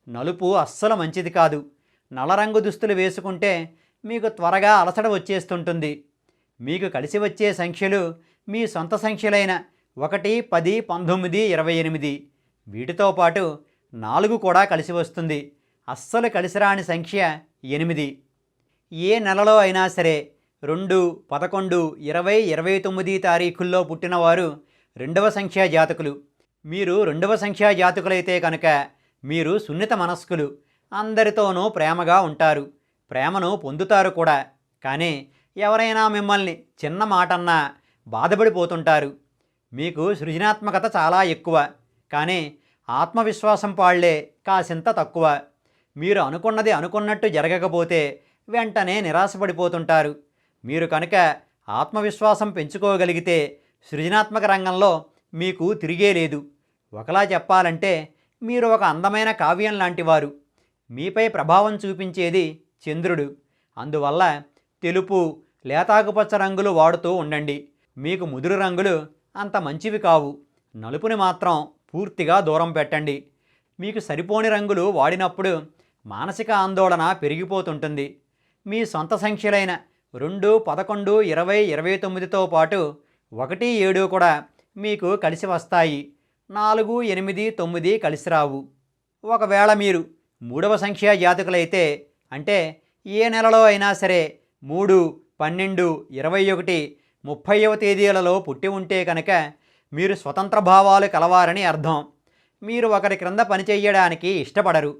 నలుపు అస్సలు మంచిది కాదు. నల్లరంగు దుస్తులు వేసుకుంటే మీకు త్వరగా అలసట వచ్చేస్తుంటుంది. మీకు కలిసి వచ్చే సంఖ్యలు మీ సొంత సంఖ్యలైన 1, 10, 19, 28. వీటితో పాటు 4 కూడా కలిసి వస్తుంది. అస్సలు కలిసి రాని సంఖ్య 8. ఏ నెలలో అయినా సరే 2, 11, 20, 29 తారీఖుల్లో పుట్టినవారు 2వ సంఖ్యా జాతకులు. మీరు 2వ సంఖ్యా జాతకులైతే కనుక మీరు సున్నిత మనస్కులు. అందరితోనూ ప్రేమగా ఉంటారు. ప్రేమను పొందుతారు కూడా. కానీ ఎవరైనా మిమ్మల్ని చిన్న మాటన్నా బాధపడిపోతుంటారు. మీకు సృజనాత్మకత చాలా ఎక్కువ, కానీ ఆత్మవిశ్వాసం పాళ్లే కాసింత తక్కువ. మీరు అనుకున్నది అనుకున్నట్టు జరగకపోతే వెంటనే నిరాశపడిపోతుంటారు. మీరు కనుక ఆత్మవిశ్వాసం పెంచుకోగలిగితే సృజనాత్మక రంగంలో మీకు తిరిగే లేదు. ఒకలా చెప్పాలంటే మీరు ఒక అందమైన కావ్యం లాంటివారు. మీపై ప్రభావం చూపించేది చంద్రుడు. అందువల్ల తెలుపు, లేతాకుపచ్చ రంగులు వాడుతూ ఉండండి. మీకు ముదురు రంగులు అంత మంచివి కావు. నలుపుని మాత్రం పూర్తిగా దూరం పెట్టండి. మీకు సరిపోని రంగులు వాడినప్పుడు మానసిక ఆందోళన పెరిగిపోతుంటుంది. మీ సొంత సంఖ్యలైన 2, 11, 20, 29తో పాటు 1, 7 కూడా మీకు కలిసి వస్తాయి. 4, 8, 9 కలిసి రావు. ఒకవేళ మీరు 3వ సంఖ్యా జాతకులైతే, అంటే ఏ నెలలో అయినా సరే 3, 12, 21, 30వ తేదీలలో పుట్టి ఉంటే కనుక మీరు స్వతంత్ర భావాలు కలవారని అర్థం. మీరు ఒకరి క్రింద పనిచేయడానికి ఇష్టపడరు.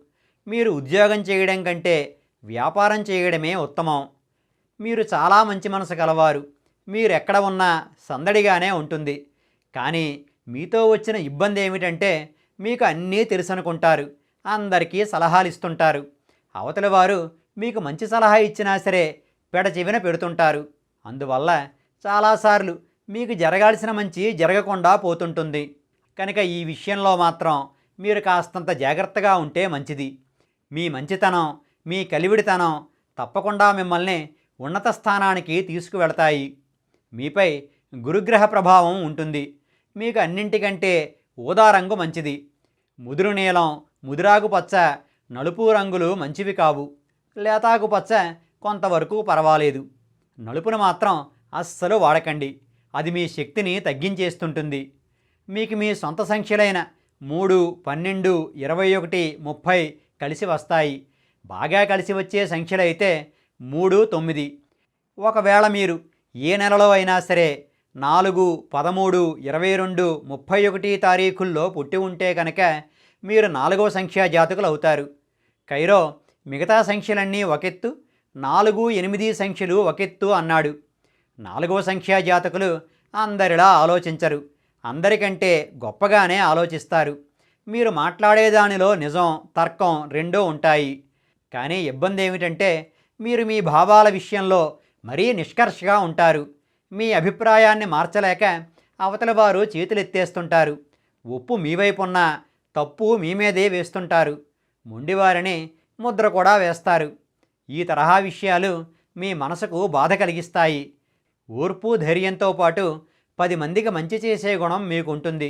మీరు ఉద్యోగం చేయడం కంటే వ్యాపారం చేయడమే ఉత్తమం. మీరు చాలా మంచి మనసు కలవారు. మీరు ఎక్కడ ఉన్నా సందడిగానే ఉంటుంది. కానీ మీతో వచ్చిన ఇబ్బంది ఏమిటంటే మీకు అన్నీ తెలుసనుకుంటారు. అందరికీ సలహాలు ఇస్తుంటారు. అవతలి వారు మీకు మంచి సలహా ఇచ్చినా సరే పెడచెవిన పెడుతుంటారు. అందువల్ల చాలాసార్లు మీకు జరగాల్సిన మంచి జరగకుండా పోతుంటుంది. కనుక ఈ విషయంలో మాత్రం మీరు కాస్తంత జాగ్రత్తగా ఉంటే మంచిది. మీ మంచితనం, మీ కలివిడితనం తప్పకుండా మిమ్మల్ని ఉన్నత స్థానానికి తీసుకువెళతాయి. మీపై గురుగ్రహ ప్రభావం ఉంటుంది. మీకు అన్నింటికంటే ఊదా రంగు మంచిది. ముదురు నీలం, ముదురాకుపచ్చ, నలుపు రంగులు మంచివి కావు. లేతాకుపచ్చ కొంతవరకు పర్వాలేదు. నలుపును మాత్రం అస్సలు వాడకండి. అది మీ శక్తిని తగ్గించేస్తుంటుంది. మీకు మీ సొంత సంఖ్యలైన 3, 12, 21, 30 కలిసి వస్తాయి. బాగా కలిసి వచ్చే సంఖ్యలైతే 3, 9. ఒకవేళ మీరు ఏ నెలలో అయినా సరే 4, 13, 22, 31 తారీఖుల్లో పుట్టి ఉంటే కనుక మీరు 4వ సంఖ్యా జాతకులు అవుతారు. కైరో మిగతా సంఖ్యలన్నీ ఒకెత్తు, 4, 8 సంఖ్యలు ఒకెత్తు అన్నాడు. 4వ సంఖ్యా జాతకులు అందరిలా ఆలోచించరు. అందరికంటే గొప్పగానే ఆలోచిస్తారు. మీరు మాట్లాడేదానిలో నిజం, తర్కం రెండూ ఉంటాయి. కానీ ఇబ్బంది ఏమిటంటే మీరు మీ భావాల విషయంలో మరీ నిష్కర్షగా ఉంటారు. మీ అభిప్రాయాన్ని మార్చలేక అవతల వారు చేతులెత్తేస్తుంటారు. ఒప్పు మీ వైపున్నా తప్పు మీ మీదే వేస్తుంటారు. మొండివారిని ముద్ర కూడా వేస్తారు. ఈ తరహా విషయాలు మీ మనసుకు బాధ కలిగిస్తాయి. ఓర్పు ధైర్యంతో పాటు 10 మందికి మంచి చేసే గుణం మీకుంటుంది.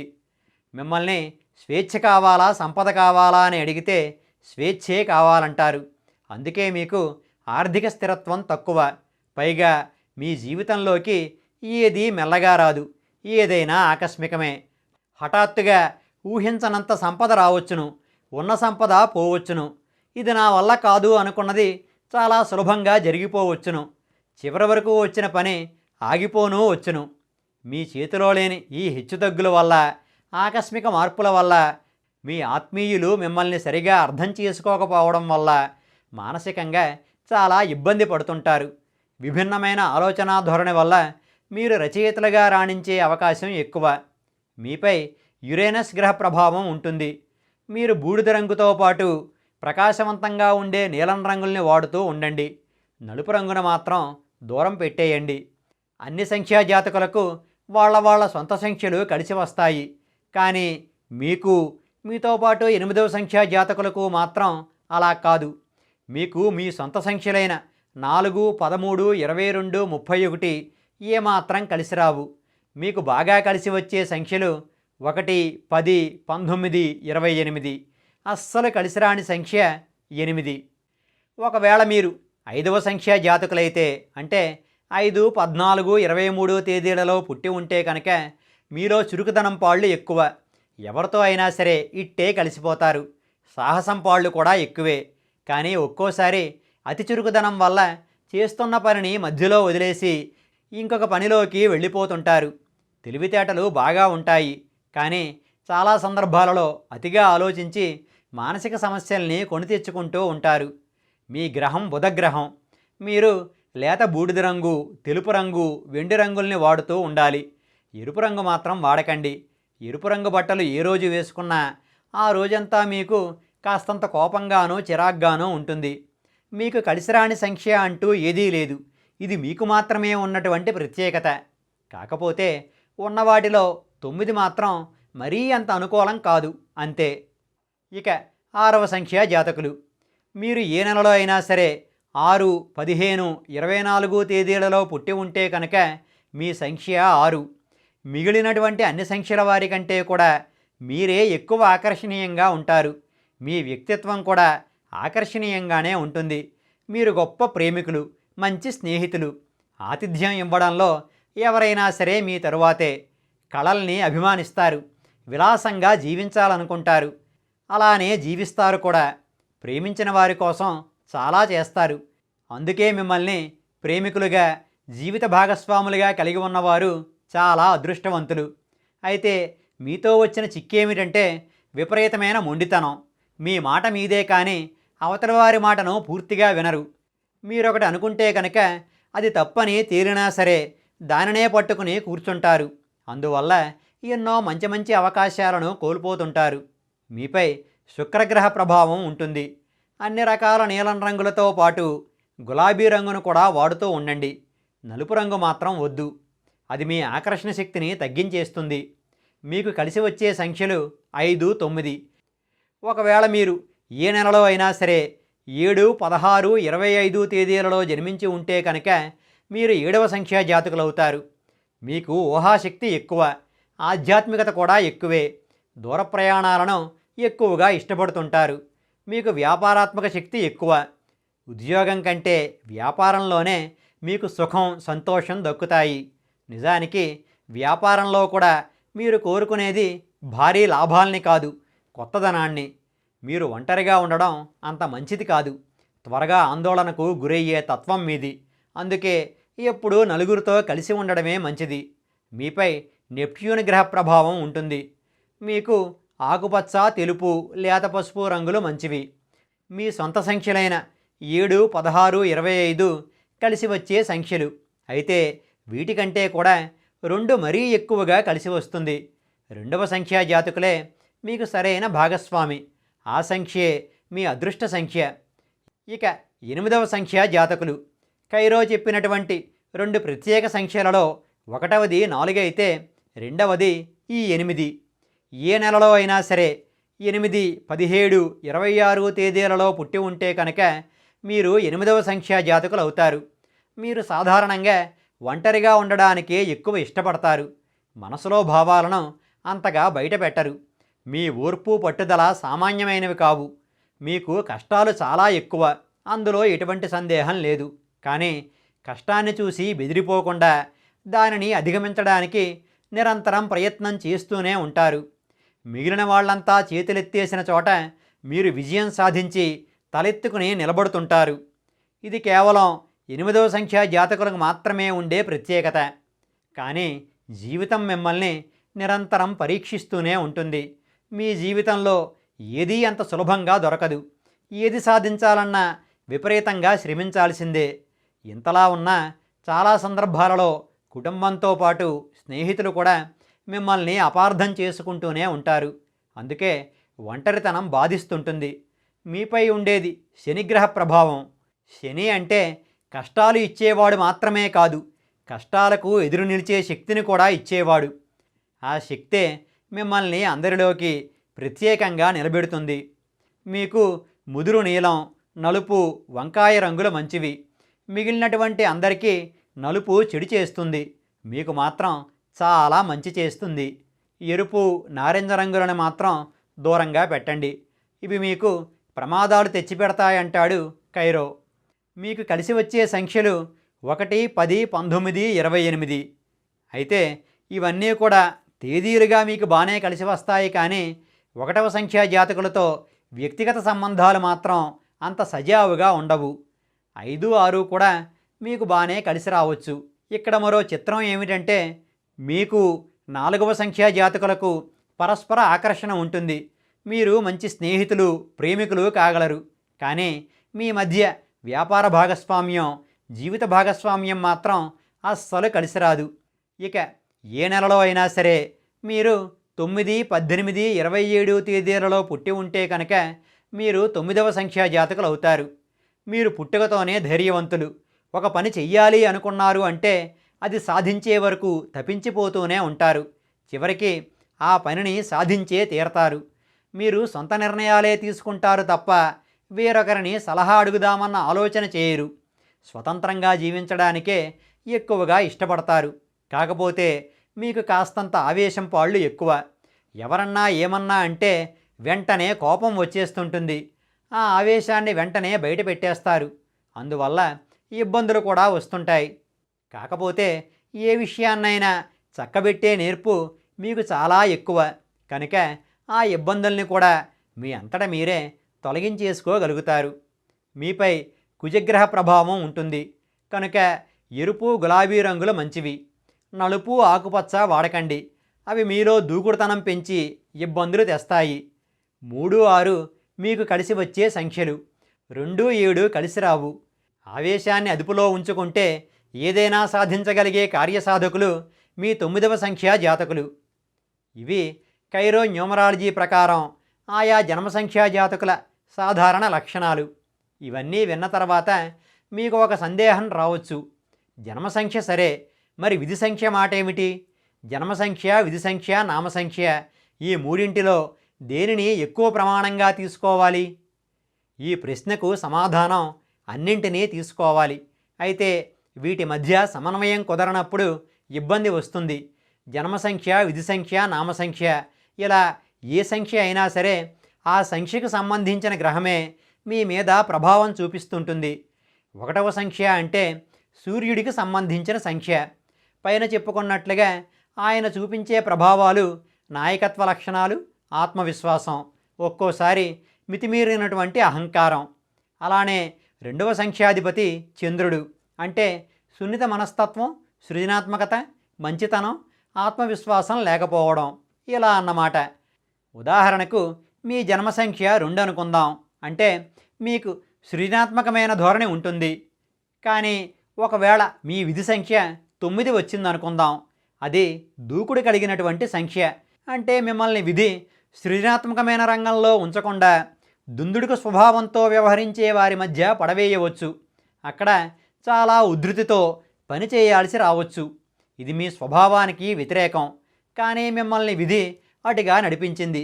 మిమ్మల్ని స్వేచ్ఛ కావాలా, సంపద కావాలా అని అడిగితే స్వేచ్ఛే కావాలంటారు. అందుకే మీకు ఆర్థిక స్థిరత్వం తక్కువ. పైగా మీ జీవితంలోకి ఏదీ మెల్లగా రాదు. ఏదైనా ఆకస్మికమే. హఠాత్తుగా ఊహించనంత సంపద రావచ్చును, ఉన్న సంపద పోవచ్చును. ఇది నా వల్ల కాదు అనుకున్నది చాలా సులభంగా జరిగిపోవచ్చును. చివరి వరకు వచ్చిన పని ఆగిపోనూ వచ్చును. మీ చేతిలో లేని ఈ హెచ్చుతగ్గుల వల్ల, ఆకస్మిక మార్పుల వల్ల, మీ ఆత్మీయులు మిమ్మల్ని సరిగా అర్థం చేసుకోకపోవడం వల్ల మానసికంగా చాలా ఇబ్బంది పడుతుంటారు. విభిన్నమైన ఆలోచనా ధోరణి వల్ల మీరు రచయితలుగా రాణించే అవకాశం ఎక్కువ. మీపై యురేనస్ గ్రహ ప్రభావం ఉంటుంది. మీరు బూడిద రంగుతో పాటు ప్రకాశవంతంగా ఉండే నీలం రంగుల్ని వాడుతూ ఉండండి. నలుపు రంగును మాత్రం దూరం పెట్టేయండి. అన్ని సంఖ్యా జాతకులకు వాళ్ళ సొంత సంఖ్యలు కలిసి వస్తాయి. కానీ మీకు, మీతో పాటు 8వ సంఖ్యా జాతకులకు మాత్రం అలా కాదు. మీకు మీ సొంత సంఖ్యలైన 4, 13, 22, 31 ఏమాత్రం కలిసి రావు. మీకు బాగా కలిసి వచ్చే సంఖ్యలు 1, 10, 19, 28. అస్సలు కలిసిరాని సంఖ్య 8. ఒకవేళ మీరు 5వ సంఖ్యా జాతకులైతే, అంటే 5, 14, 23 తేదీలలో పుట్టి ఉంటే కనుక మీలో చురుకుదనం పాళ్ళు ఎక్కువ. ఎవరితో అయినా సరే ఇట్టే కలిసిపోతారు. సాహసం పాళ్ళు కూడా ఎక్కువే. కానీ ఒక్కోసారి అతి చురుకుదనం వల్ల చేస్తున్న పనిని మధ్యలో వదిలేసి ఇంకొక పనిలోకి వెళ్ళిపోతుంటారు. తెలివితేటలు బాగా ఉంటాయి. కానీ చాలా సందర్భాలలో అతిగా ఆలోచించి మానసిక సమస్యల్ని కొని తెచ్చుకుంటూ ఉంటారు. మీ గ్రహం బుధగ్రహం. మీరు లేత బూడిద రంగు, తెలుపు రంగు, వెండి రంగుల్ని వాడుతూ ఉండాలి. ఎరుపు రంగు మాత్రం వాడకండి. ఎరుపు రంగు బట్టలు ఏ రోజు వేసుకున్నా ఆ రోజంతా మీకు కాస్తంత కోపంగానూ చిరాగ్గానూ ఉంటుంది. మీకు కలిసిరాని సంఖ్య అంటూ ఏదీ లేదు. ఇది మీకు మాత్రమే ఉన్నటువంటి ప్రత్యేకత. కాకపోతే ఉన్నవాటిలో 9 మాత్రం మరీ అంత అనుకూలం కాదు, అంతే. ఇక 6వ సంఖ్య జాతకులు. మీరు ఏ నెలలో అయినా సరే 6, 15, 24 తేదీలలో పుట్టి ఉంటే కనుక మీ సంఖ్య 6. మిగిలినటువంటి అన్ని సంఖ్యల వారి కంటే కూడా మీరే ఎక్కువ ఆకర్షణీయంగా ఉంటారు. మీ వ్యక్తిత్వం కూడా ఆకర్షణీయంగానే ఉంటుంది. మీరు గొప్ప ప్రేమికులు, మంచి స్నేహితులు. ఆతిథ్యం ఇవ్వడంలో ఎవరైనా సరే మీ తరువాతే. కళల్ని అభిమానిస్తారు. విలాసంగా జీవించాలనుకుంటారు. అలానే జీవిస్తారు కూడా. ప్రేమించిన వారి కోసం చాలా చేస్తారు. అందుకే మిమ్మల్ని ప్రేమికులుగా, జీవిత భాగస్వాములుగా కలిగి ఉన్నవారు చాలా అదృష్టవంతులు. అయితే మీతో వచ్చిన చిక్కేమిటంటే విపరీతమైన మొండితనం. మీ మాట మీదే కానీ అవతల వారి మాటను పూర్తిగా వినరు. మీరొకటి అనుకుంటే కనుక అది తప్పని తేలినా సరే దానినే పట్టుకుని కూర్చుంటారు. అందువల్ల ఎన్నో మంచి మంచి అవకాశాలను కోల్పోతుంటారు. మీపై శుక్రగ్రహ ప్రభావం ఉంటుంది. అన్ని రకాల నీలం రంగులతో పాటు గులాబీ రంగును కూడా వాడుతూ ఉండండి. నలుపు రంగు మాత్రం వద్దు. అది మీ ఆకర్షణ శక్తిని తగ్గించేస్తుంది. మీకు కలిసి వచ్చే సంఖ్యలు 5, 9. ఒకవేళ మీరు ఏ నెలలో అయినా సరే 7, 16, 25 తేదీలలో జన్మించి ఉంటే కనుక మీరు 7వ సంఖ్యా జాతకులవుతారు. మీకు ఊహాశక్తి ఎక్కువ, ఆధ్యాత్మికత కూడా ఎక్కువే. దూర ప్రయాణాలను ఎక్కువగా ఇష్టపడుతుంటారు. మీకు వ్యాపారాత్మక శక్తి ఎక్కువ. ఉద్యోగం కంటే వ్యాపారంలోనే మీకు సుఖం, సంతోషం దక్కుతాయి. నిజానికి వ్యాపారంలో కూడా మీరు కోరుకునేది భారీ లాభాల్ని కాదు, కొత్తదనాన్ని. మీరు ఒంటరిగా ఉండడం అంత మంచిది కాదు. త్వరగా ఆందోళనకు గురయ్యే తత్వం మీది. అందుకే ఎప్పుడూ నలుగురితో కలిసి ఉండడమే మంచిది. మీపై నెప్ట్యూన్ గ్రహ ప్రభావం ఉంటుంది. మీకు ఆకుపచ్చ, తెలుపు, లేత పసుపు రంగులు మంచివి. మీ సొంత సంఖ్యలైన 7, 16, 25 కలిసి వచ్చే సంఖ్యలు. అయితే వీటికంటే కూడా 2 మరీ ఎక్కువగా కలిసి వస్తుంది. 2వ సంఖ్యా జాతకులే మీకు సరైన భాగస్వామి. ఆ సంఖ్యే మీ అదృష్ట సంఖ్య. ఇక 8వ సంఖ్యా జాతకులు. కైరో చెప్పినటువంటి 2 ప్రత్యేక సంఖ్యలలో 1వది 4 అయితే 2వది ఈ 8. ఏ నెలలో అయినా సరే 8, 17, 26 తేదీలలో పుట్టి ఉంటే కనుక మీరు 8వ సంఖ్యా జాతకులు అవుతారు. మీరు సాధారణంగా ఒంటరిగా ఉండడానికే ఎక్కువ ఇష్టపడతారు. మనసులో భావాలను అంతగా బయటపెట్టరు. మీ ఓర్పు, పట్టుదల సామాన్యమైనవి కావు. మీకు కష్టాలు చాలా ఎక్కువ, అందులో ఎటువంటి సందేహం లేదు. కానీ కష్టాన్ని చూసి బెదిరిపోకుండా దానిని అధిగమించడానికి నిరంతరం ప్రయత్నం చేస్తూనే ఉంటారు. మిగిలిన వాళ్ళంతా చేతులెత్తేసిన చోట మీరు విజయం సాధించి తలెత్తుకుని నిలబడుతుంటారు. ఇది కేవలం 8వ సంఖ్యా జాతకులకు మాత్రమే ఉండే ప్రత్యేకత. కానీ జీవితం మిమ్మల్ని నిరంతరం పరీక్షిస్తూనే ఉంటుంది. మీ జీవితంలో ఏదీ అంత సులభంగా దొరకదు. ఏది సాధించాలన్నా విపరీతంగా శ్రమించాల్సిందే. ఇంతలా ఉన్నా చాలా సందర్భాలలో కుటుంబంతో పాటు స్నేహితులు కూడా మిమ్మల్ని అపార్థం చేసుకుంటూనే ఉంటారు. అందుకే ఒంటరితనం బాధిస్తుంటుంది. మీపై ఉండేది శనిగ్రహ ప్రభావం. శని అంటే కష్టాలు ఇచ్చేవాడు మాత్రమే కాదు, కష్టాలకు ఎదురు నిలిచే శక్తిని కూడా ఇచ్చేవాడు. ఆ శక్తే మిమ్మల్ని అందరిలోకి ప్రత్యేకంగా నిలబెడుతుంది. మీకు ముదురు నీలం, నలుపు, వంకాయ రంగులు మంచివి. మిగిలినటువంటి అందరికీ నలుపు చెడు చేస్తుంది, మీకు మాత్రం చాలా మంచి చేస్తుంది. ఎరుపు, నారింజ రంగులను మాత్రం దూరంగా పెట్టండి. ఇవి మీకు ప్రమాదాలు తెచ్చిపెడతాయంటాడు కైరో. మీకు కలిసి వచ్చే సంఖ్యలు 1, 10, 19, 28. అయితే ఇవన్నీ కూడా తేదీలుగా మీకు బాగానే కలిసి వస్తాయి. కానీ 1వ సంఖ్యా జాతకులతో వ్యక్తిగత సంబంధాలు మాత్రం అంత సజావుగా ఉండవు. 5, 6 కూడా మీకు బాగానే కలిసి రావచ్చు. ఇక్కడ మరో చిత్రం ఏమిటంటే మీకు 4వ సంఖ్యా జాతకులకు పరస్పర ఆకర్షణ ఉంటుంది. మీరు మంచి స్నేహితులు, ప్రేమికులు కాగలరు. కానీ మీ మధ్య వ్యాపార భాగస్వామ్యం, జీవిత భాగస్వామ్యం మాత్రం అస్సలు కలిసి రాదు. ఇక ఏ నెలలో అయినా సరే మీరు 9, 18, 27 తేదీలలో పుట్టి ఉంటే కనుక మీరు 9వ సంఖ్యా జాతకులు అవుతారు. మీరు పుట్టుకతోనే ధైర్యవంతులు. ఒక పని చెయ్యాలి అనుకున్నారు అంటే అది సాధించే వరకు తపించిపోతూనే ఉంటారు. చివరికి ఆ పనిని సాధించే తీరతారు. మీరు సొంత నిర్ణయాలే తీసుకుంటారు తప్ప వేరొకరిని సలహా అడుగుదామన్న ఆలోచన చేయరు. స్వతంత్రంగా జీవించడానికే ఎక్కువగా ఇష్టపడతారు. కాకపోతే మీకు కాస్తంత ఆవేశం పాళ్ళు ఎక్కువ. ఎవరన్నా ఏమన్నా అంటే వెంటనే కోపం వచ్చేస్తుంటుంది. ఆ ఆవేశాన్ని వెంటనే బయట పెట్టేస్తారు. అందువల్ల ఇబ్బందులు కూడా వస్తుంటాయి. కాకపోతే ఏ విషయాన్నైనా చక్కబెట్టే నేర్పు మీకు చాలా ఎక్కువ. కనుక ఆ ఇబ్బందుల్ని కూడా మీ అంతట మీరే తొలగించేసుకోగలుగుతారు. మీపై కుజగ్రహ ప్రభావం ఉంటుంది కనుక ఎరుపు, గులాబీ రంగులు మంచివి. నలుపు, ఆకుపచ్చ వాడకండి. అవి మీలో దూకుడుతనం పెంచి ఇబ్బందులు తెస్తాయి. 3, 6 మీకు కలిసి వచ్చే సంఖ్యలు. 2, 7 కలిసి రావు. ఆవేశాన్ని అదుపులో ఉంచుకుంటే ఏదైనా సాధించగలిగే కార్యసాధకులు మీ 9వ సంఖ్యా జాతకులు. ఇవి కైరో న్యూమరాలజీ ప్రకారం ఆయా జన్మసంఖ్యా జాతకుల సాధారణ లక్షణాలు. ఇవన్నీ విన్న తర్వాత మీకు ఒక సందేహం రావచ్చు. జన్మసంఖ్య సరే, మరి విధి సంఖ్య మాట ఏమిటి? జన్మ సంఖ్య, విధి సంఖ్య, నామ సంఖ్య ఈ మూడింటిలో దేనిని ఎక్కువ ప్రమాణంగా తీసుకోవాలి? ఈ ప్రశ్నకు సమాధానం అన్నింటినీ తీసుకోవాలి. అయితే వీటి మధ్య సమన్వయం కుదరనప్పుడు ఇబ్బంది వస్తుంది. జన్మ సంఖ్య, విధి సంఖ్య, నామ సంఖ్య ఇలా ఏ సంఖ్య అయినా సరే ఆ సంఖ్యకు సంబంధించిన గ్రహమే మీ మీద ప్రభావం చూపిస్తుంటుంది. 1వ సంఖ్య అంటే సూర్యుడికి సంబంధించిన సంఖ్య. పైన చెప్పుకున్నట్లుగా ఆయన చూపించే ప్రభావాలు నాయకత్వ లక్షణాలు, ఆత్మవిశ్వాసం, ఒక్కోసారి మితిమీరినటువంటి అహంకారం. అలానే 2వ సంఖ్యాధిపతి చంద్రుడు అంటే సున్నిత మనస్తత్వం, సృజనాత్మకత, మంచితనం, ఆత్మవిశ్వాసం లేకపోవడం ఇలా అన్నమాట. ఉదాహరణకు మీ జన్మ సంఖ్య 2 అనుకుందాం. అంటే మీకు సృజనాత్మకమైన ధోరణి ఉంటుంది. కానీ ఒకవేళ మీ విధి సంఖ్య 9 వచ్చిందనుకుందాం. అది దూకుడు కలిగినటువంటి సంఖ్య. అంటే మిమ్మల్ని విధి సృజనాత్మకమైన రంగంలో ఉంచకుండా దుందుడుకు స్వభావంతో వ్యవహరించే వారి మధ్య పడవేయవచ్చు. అక్కడ చాలా ఉద్ధృతితో పని చేయాల్సి రావచ్చు. ఇది మీ స్వభావానికి వ్యతిరేకం. కానీ మిమ్మల్ని విధి అటుగా నడిపించింది.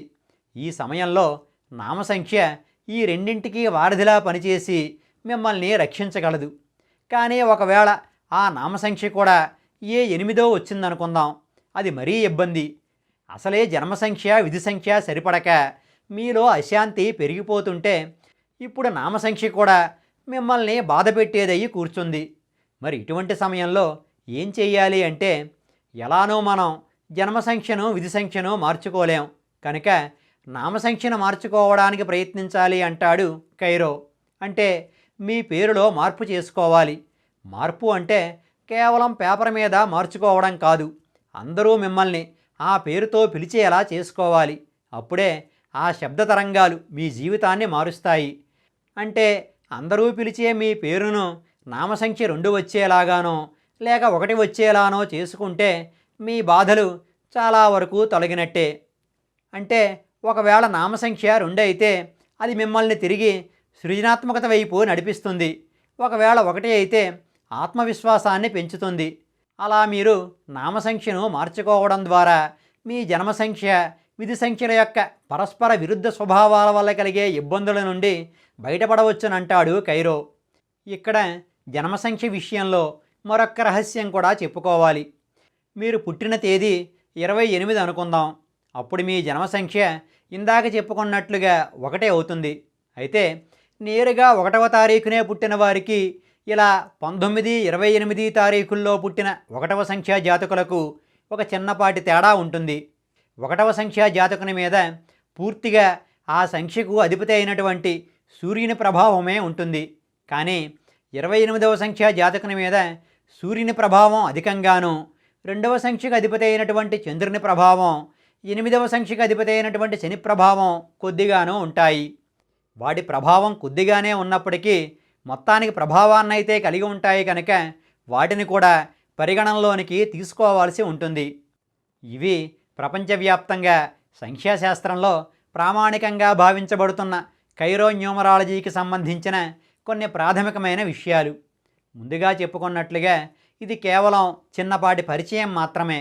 ఈ సమయంలో నామసంఖ్య ఈ రెండింటికి వారధిలా పనిచేసి మిమ్మల్ని రక్షించగలదు. కానీ ఒకవేళ ఆ నామసంఖ్య కూడా ఏ 8దో వచ్చిందనుకుందాం. అది మరీ ఇబ్బంది. అసలే జన్మసంఖ్య, విధి సంఖ్య సరిపడక మీలో అశాంతి పెరిగిపోతుంటే ఇప్పుడు నామసంఖ్య కూడా మిమ్మల్ని బాధ పెట్టేదయ్యి కూర్చుంది. మరి ఇటువంటి సమయంలో ఏం చెయ్యాలి అంటే, ఎలానో మనం జన్మసంఖ్యను, విధి సంఖ్యను మార్చుకోలేం. కనుక నామసంఖ్యను మార్చుకోవడానికి ప్రయత్నించాలి అంటాడు కైరో. అంటే మీ పేరులో మార్పు చేసుకోవాలి. మార్పు అంటే కేవలం పేపర్ మీద మార్చుకోవడం కాదు. అందరూ మిమ్మల్ని ఆ పేరుతో పిలిచేలా చేసుకోవాలి. అప్పుడే ఆ శబ్ద తరంగాలు మీ జీవితాన్ని మారుస్తాయి. అంటే అందరూ పిలిచే మీ పేరును నామసంఖ్య 2 వచ్చేలాగానో లేక 1 వచ్చేలానో చేసుకుంటే మీ బాధలు చాలా వరకు తొలగినట్టే. అంటే ఒకవేళ నామసంఖ్య 2 అయితే అది మిమ్మల్ని తిరిగి సృజనాత్మకత వైపు నడిపిస్తుంది. ఒకవేళ 1 అయితే ఆత్మవిశ్వాసాన్ని పెంచుతుంది. అలా మీరు నామసంఖ్యను మార్చుకోవడం ద్వారా మీ జన్మసంఖ్య, విధి సంఖ్యల యొక్క పరస్పర విరుద్ధ స్వభావాల వల్ల కలిగే ఇబ్బందుల నుండి బయటపడవచ్చునంటాడు కైరో. ఇక్కడ జన్మసంఖ్య విషయంలో మరొక్క రహస్యం కూడా చెప్పుకోవాలి. మీరు పుట్టిన తేదీ 28 అనుకుందాం. అప్పుడు మీ జన్మసంఖ్య ఇందాక చెప్పుకున్నట్లుగా 1 అవుతుంది. అయితే నేరుగా 1వ తారీఖునే పుట్టిన వారికి ఇలా 19, 28 తారీఖుల్లో పుట్టిన 1వ సంఖ్యా జాతకులకు ఒక చిన్నపాటి తేడా ఉంటుంది. 1వ సంఖ్యా జాతకుని మీద పూర్తిగా ఆ సంఖ్యకు అధిపతి అయినటువంటి సూర్యుని ప్రభావమే ఉంటుంది. కానీ 28వ సంఖ్యా జాతకుని మీద సూర్యుని ప్రభావం అధికంగాను, 2వ సంఖ్యకు అధిపతి అయినటువంటి చంద్రుని ప్రభావం, 8వ సంఖ్యకు అధిపతి అయినటువంటి శని ప్రభావం కొద్దిగాను ఉంటాయి. వాటి ప్రభావం కొద్దిగానే ఉన్నప్పటికీ మొత్తానికి ప్రభావాన్నైతే కలిగి ఉంటాయి. కనుక వాటిని కూడా పరిగణనలోనికి తీసుకోవాల్సి ఉంటుంది. ఇవి ప్రపంచవ్యాప్తంగా సంఖ్యాశాస్త్రంలో ప్రామాణికంగా భావించబడుతున్న కైరో న్యూమరాలజీకి సంబంధించిన కొన్ని ప్రాథమికమైన విషయాలు. ముందుగా చెప్పుకున్నట్లుగా ఇది కేవలం చిన్నపాటి పరిచయం మాత్రమే.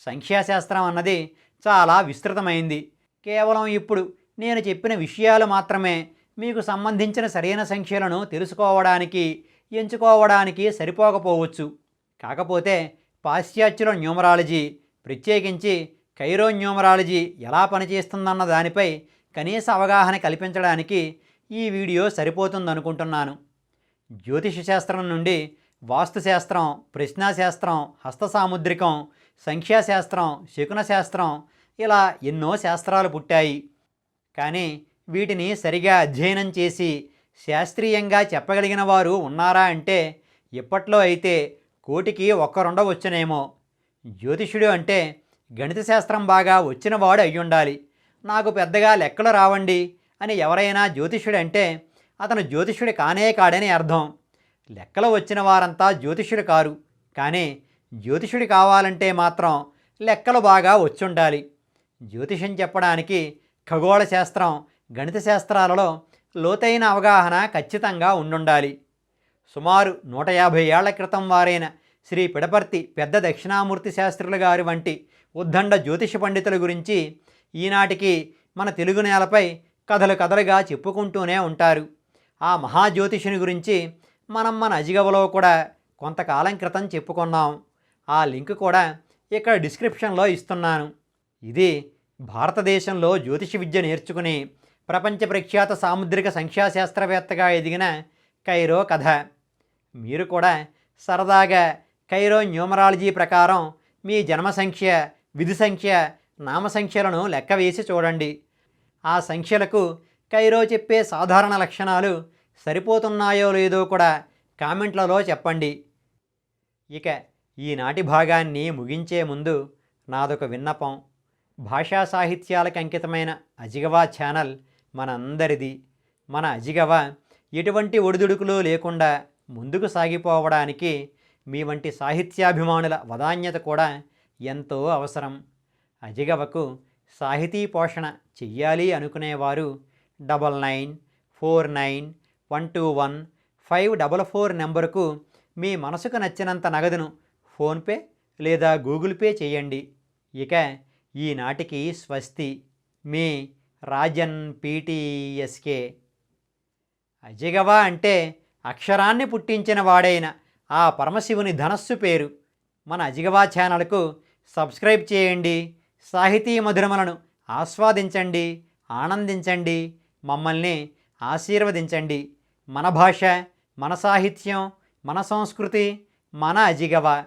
సంఖ్యాశాస్త్రం అన్నది చాలా విస్తృతమైంది. కేవలం ఇప్పుడు నేను చెప్పిన విషయాలు మాత్రమే మీకు సంబంధించిన సరైన సంఖ్యలను తెలుసుకోవడానికి, ఎంచుకోవడానికి సరిపోకపోవచ్చు. కాకపోతే పాశ్చాత్యుల న్యూమరాలజీ, ప్రత్యేకించి కైరో న్యూమరాలజీ ఎలా పనిచేస్తుందన్న దానిపై కనీస అవగాహన కల్పించడానికి ఈ వీడియో సరిపోతుందనుకుంటున్నాను. జ్యోతిష శాస్త్రం నుండి వాస్తుశాస్త్రం, ప్రశ్నాశాస్త్రం, హస్త సాముద్రికం, సంఖ్యాశాస్త్రం, శకున శాస్త్రం ఇలా ఎన్నో శాస్త్రాలు పుట్టాయి. కానీ వీటిని సరిగా అధ్యయనం చేసి శాస్త్రీయంగా చెప్పగలిగిన వారు ఉన్నారా అంటే ఇప్పట్లో అయితే 1,000కి 1-2 వచ్చునేమో. జ్యోతిష్యుడు అంటే గణిత శాస్త్రం బాగా వచ్చినవాడు అయ్యుండాలి. నాకు పెద్దగా లెక్కలు రావండి అని ఎవరైనా జ్యోతిష్యుడు అంటే అతను జ్యోతిష్యుడు కానే కాడని అర్థం. లెక్కలు వచ్చిన వారంతా జ్యోతిష్యుడు కారు. కానీ జ్యోతిష్యుడు కావాలంటే మాత్రం లెక్కలు బాగా వచ్చుండాలి. జ్యోతిషం చెప్పడానికి ఖగోళ శాస్త్రం, గణిత శాస్త్రాలలో లోతైన అవగాహన ఖచ్చితంగా ఉండుండాలి. సుమారు 150 ఏళ్ల క్రితం వారైన శ్రీ పిడపర్తి పెద్ద దక్షిణామూర్తి శాస్త్రుల గారి వంటి ఉద్దండ జ్యోతిష పండితుల గురించి ఈనాటికి మన తెలుగు నేలపై కథలు కథలుగా చెప్పుకుంటూనే ఉంటారు. ఆ మహాజ్యోతిషుని గురించి మన అజిగవలో కూడా కొంతకాలం క్రితం చెప్పుకున్నాం. ఆ లింక్ కూడా ఇక్కడ డిస్క్రిప్షన్లో ఇస్తున్నాను. ఇది భారతదేశంలో జ్యోతిష విద్య నేర్చుకుని ప్రపంచ ప్రఖ్యాత సాముద్రిక సంఖ్యాశాస్త్రవేత్తగా ఎదిగిన కైరో కథ. మీరు కూడా సరదాగా కైరో న్యూమరాలజీ ప్రకారం మీ జన్మ సంఖ్య, విధి సంఖ్య, నామ సంఖ్యలను లెక్క వేసి చూడండి. ఆ సంఖ్యలకు కైరో చెప్పే సాధారణ లక్షణాలు సరిపోతున్నాయో లేదో కూడా కామెంట్లలో చెప్పండి. ఇక ఈనాటి భాగాన్ని ముగించే ముందు నాదొక విన్నపం. భాషా సాహిత్యాలకు అంకితమైన అజిగవా ఛానల్ మనందరిది. మన అజిగవ ఎటువంటి ఒడిదుడుకులు లేకుండా ముందుకు సాగిపోవడానికి మీ వంటి సాహిత్యాభిమానుల వదాన్యత కూడా ఎంతో అవసరం. అజిగవకు సాహితీ పోషణ చెయ్యాలి అనుకునేవారు 9949121544 నెంబరుకు మీ మనసుకు నచ్చినంత నగదును ఫోన్పే లేదా గూగుల్ పే చేయండి. ఇక ఈనాటికి స్వస్తి. మీ రాజన్ పీటీఎస్కే. అజిగవ అంటే అక్షరాన్ని పుట్టించిన వాడైన ఆ పరమశివుని ధనస్సు పేరు. మన అజిగవా ఛానల్కు సబ్స్క్రైబ్ చేయండి. సాహితీ మధురమలను ఆస్వాదించండి, ఆనందించండి, మమ్మల్ని ఆశీర్వదించండి. మన భాష, మన సాహిత్యం, మన సంస్కృతి, మన అజిగవ.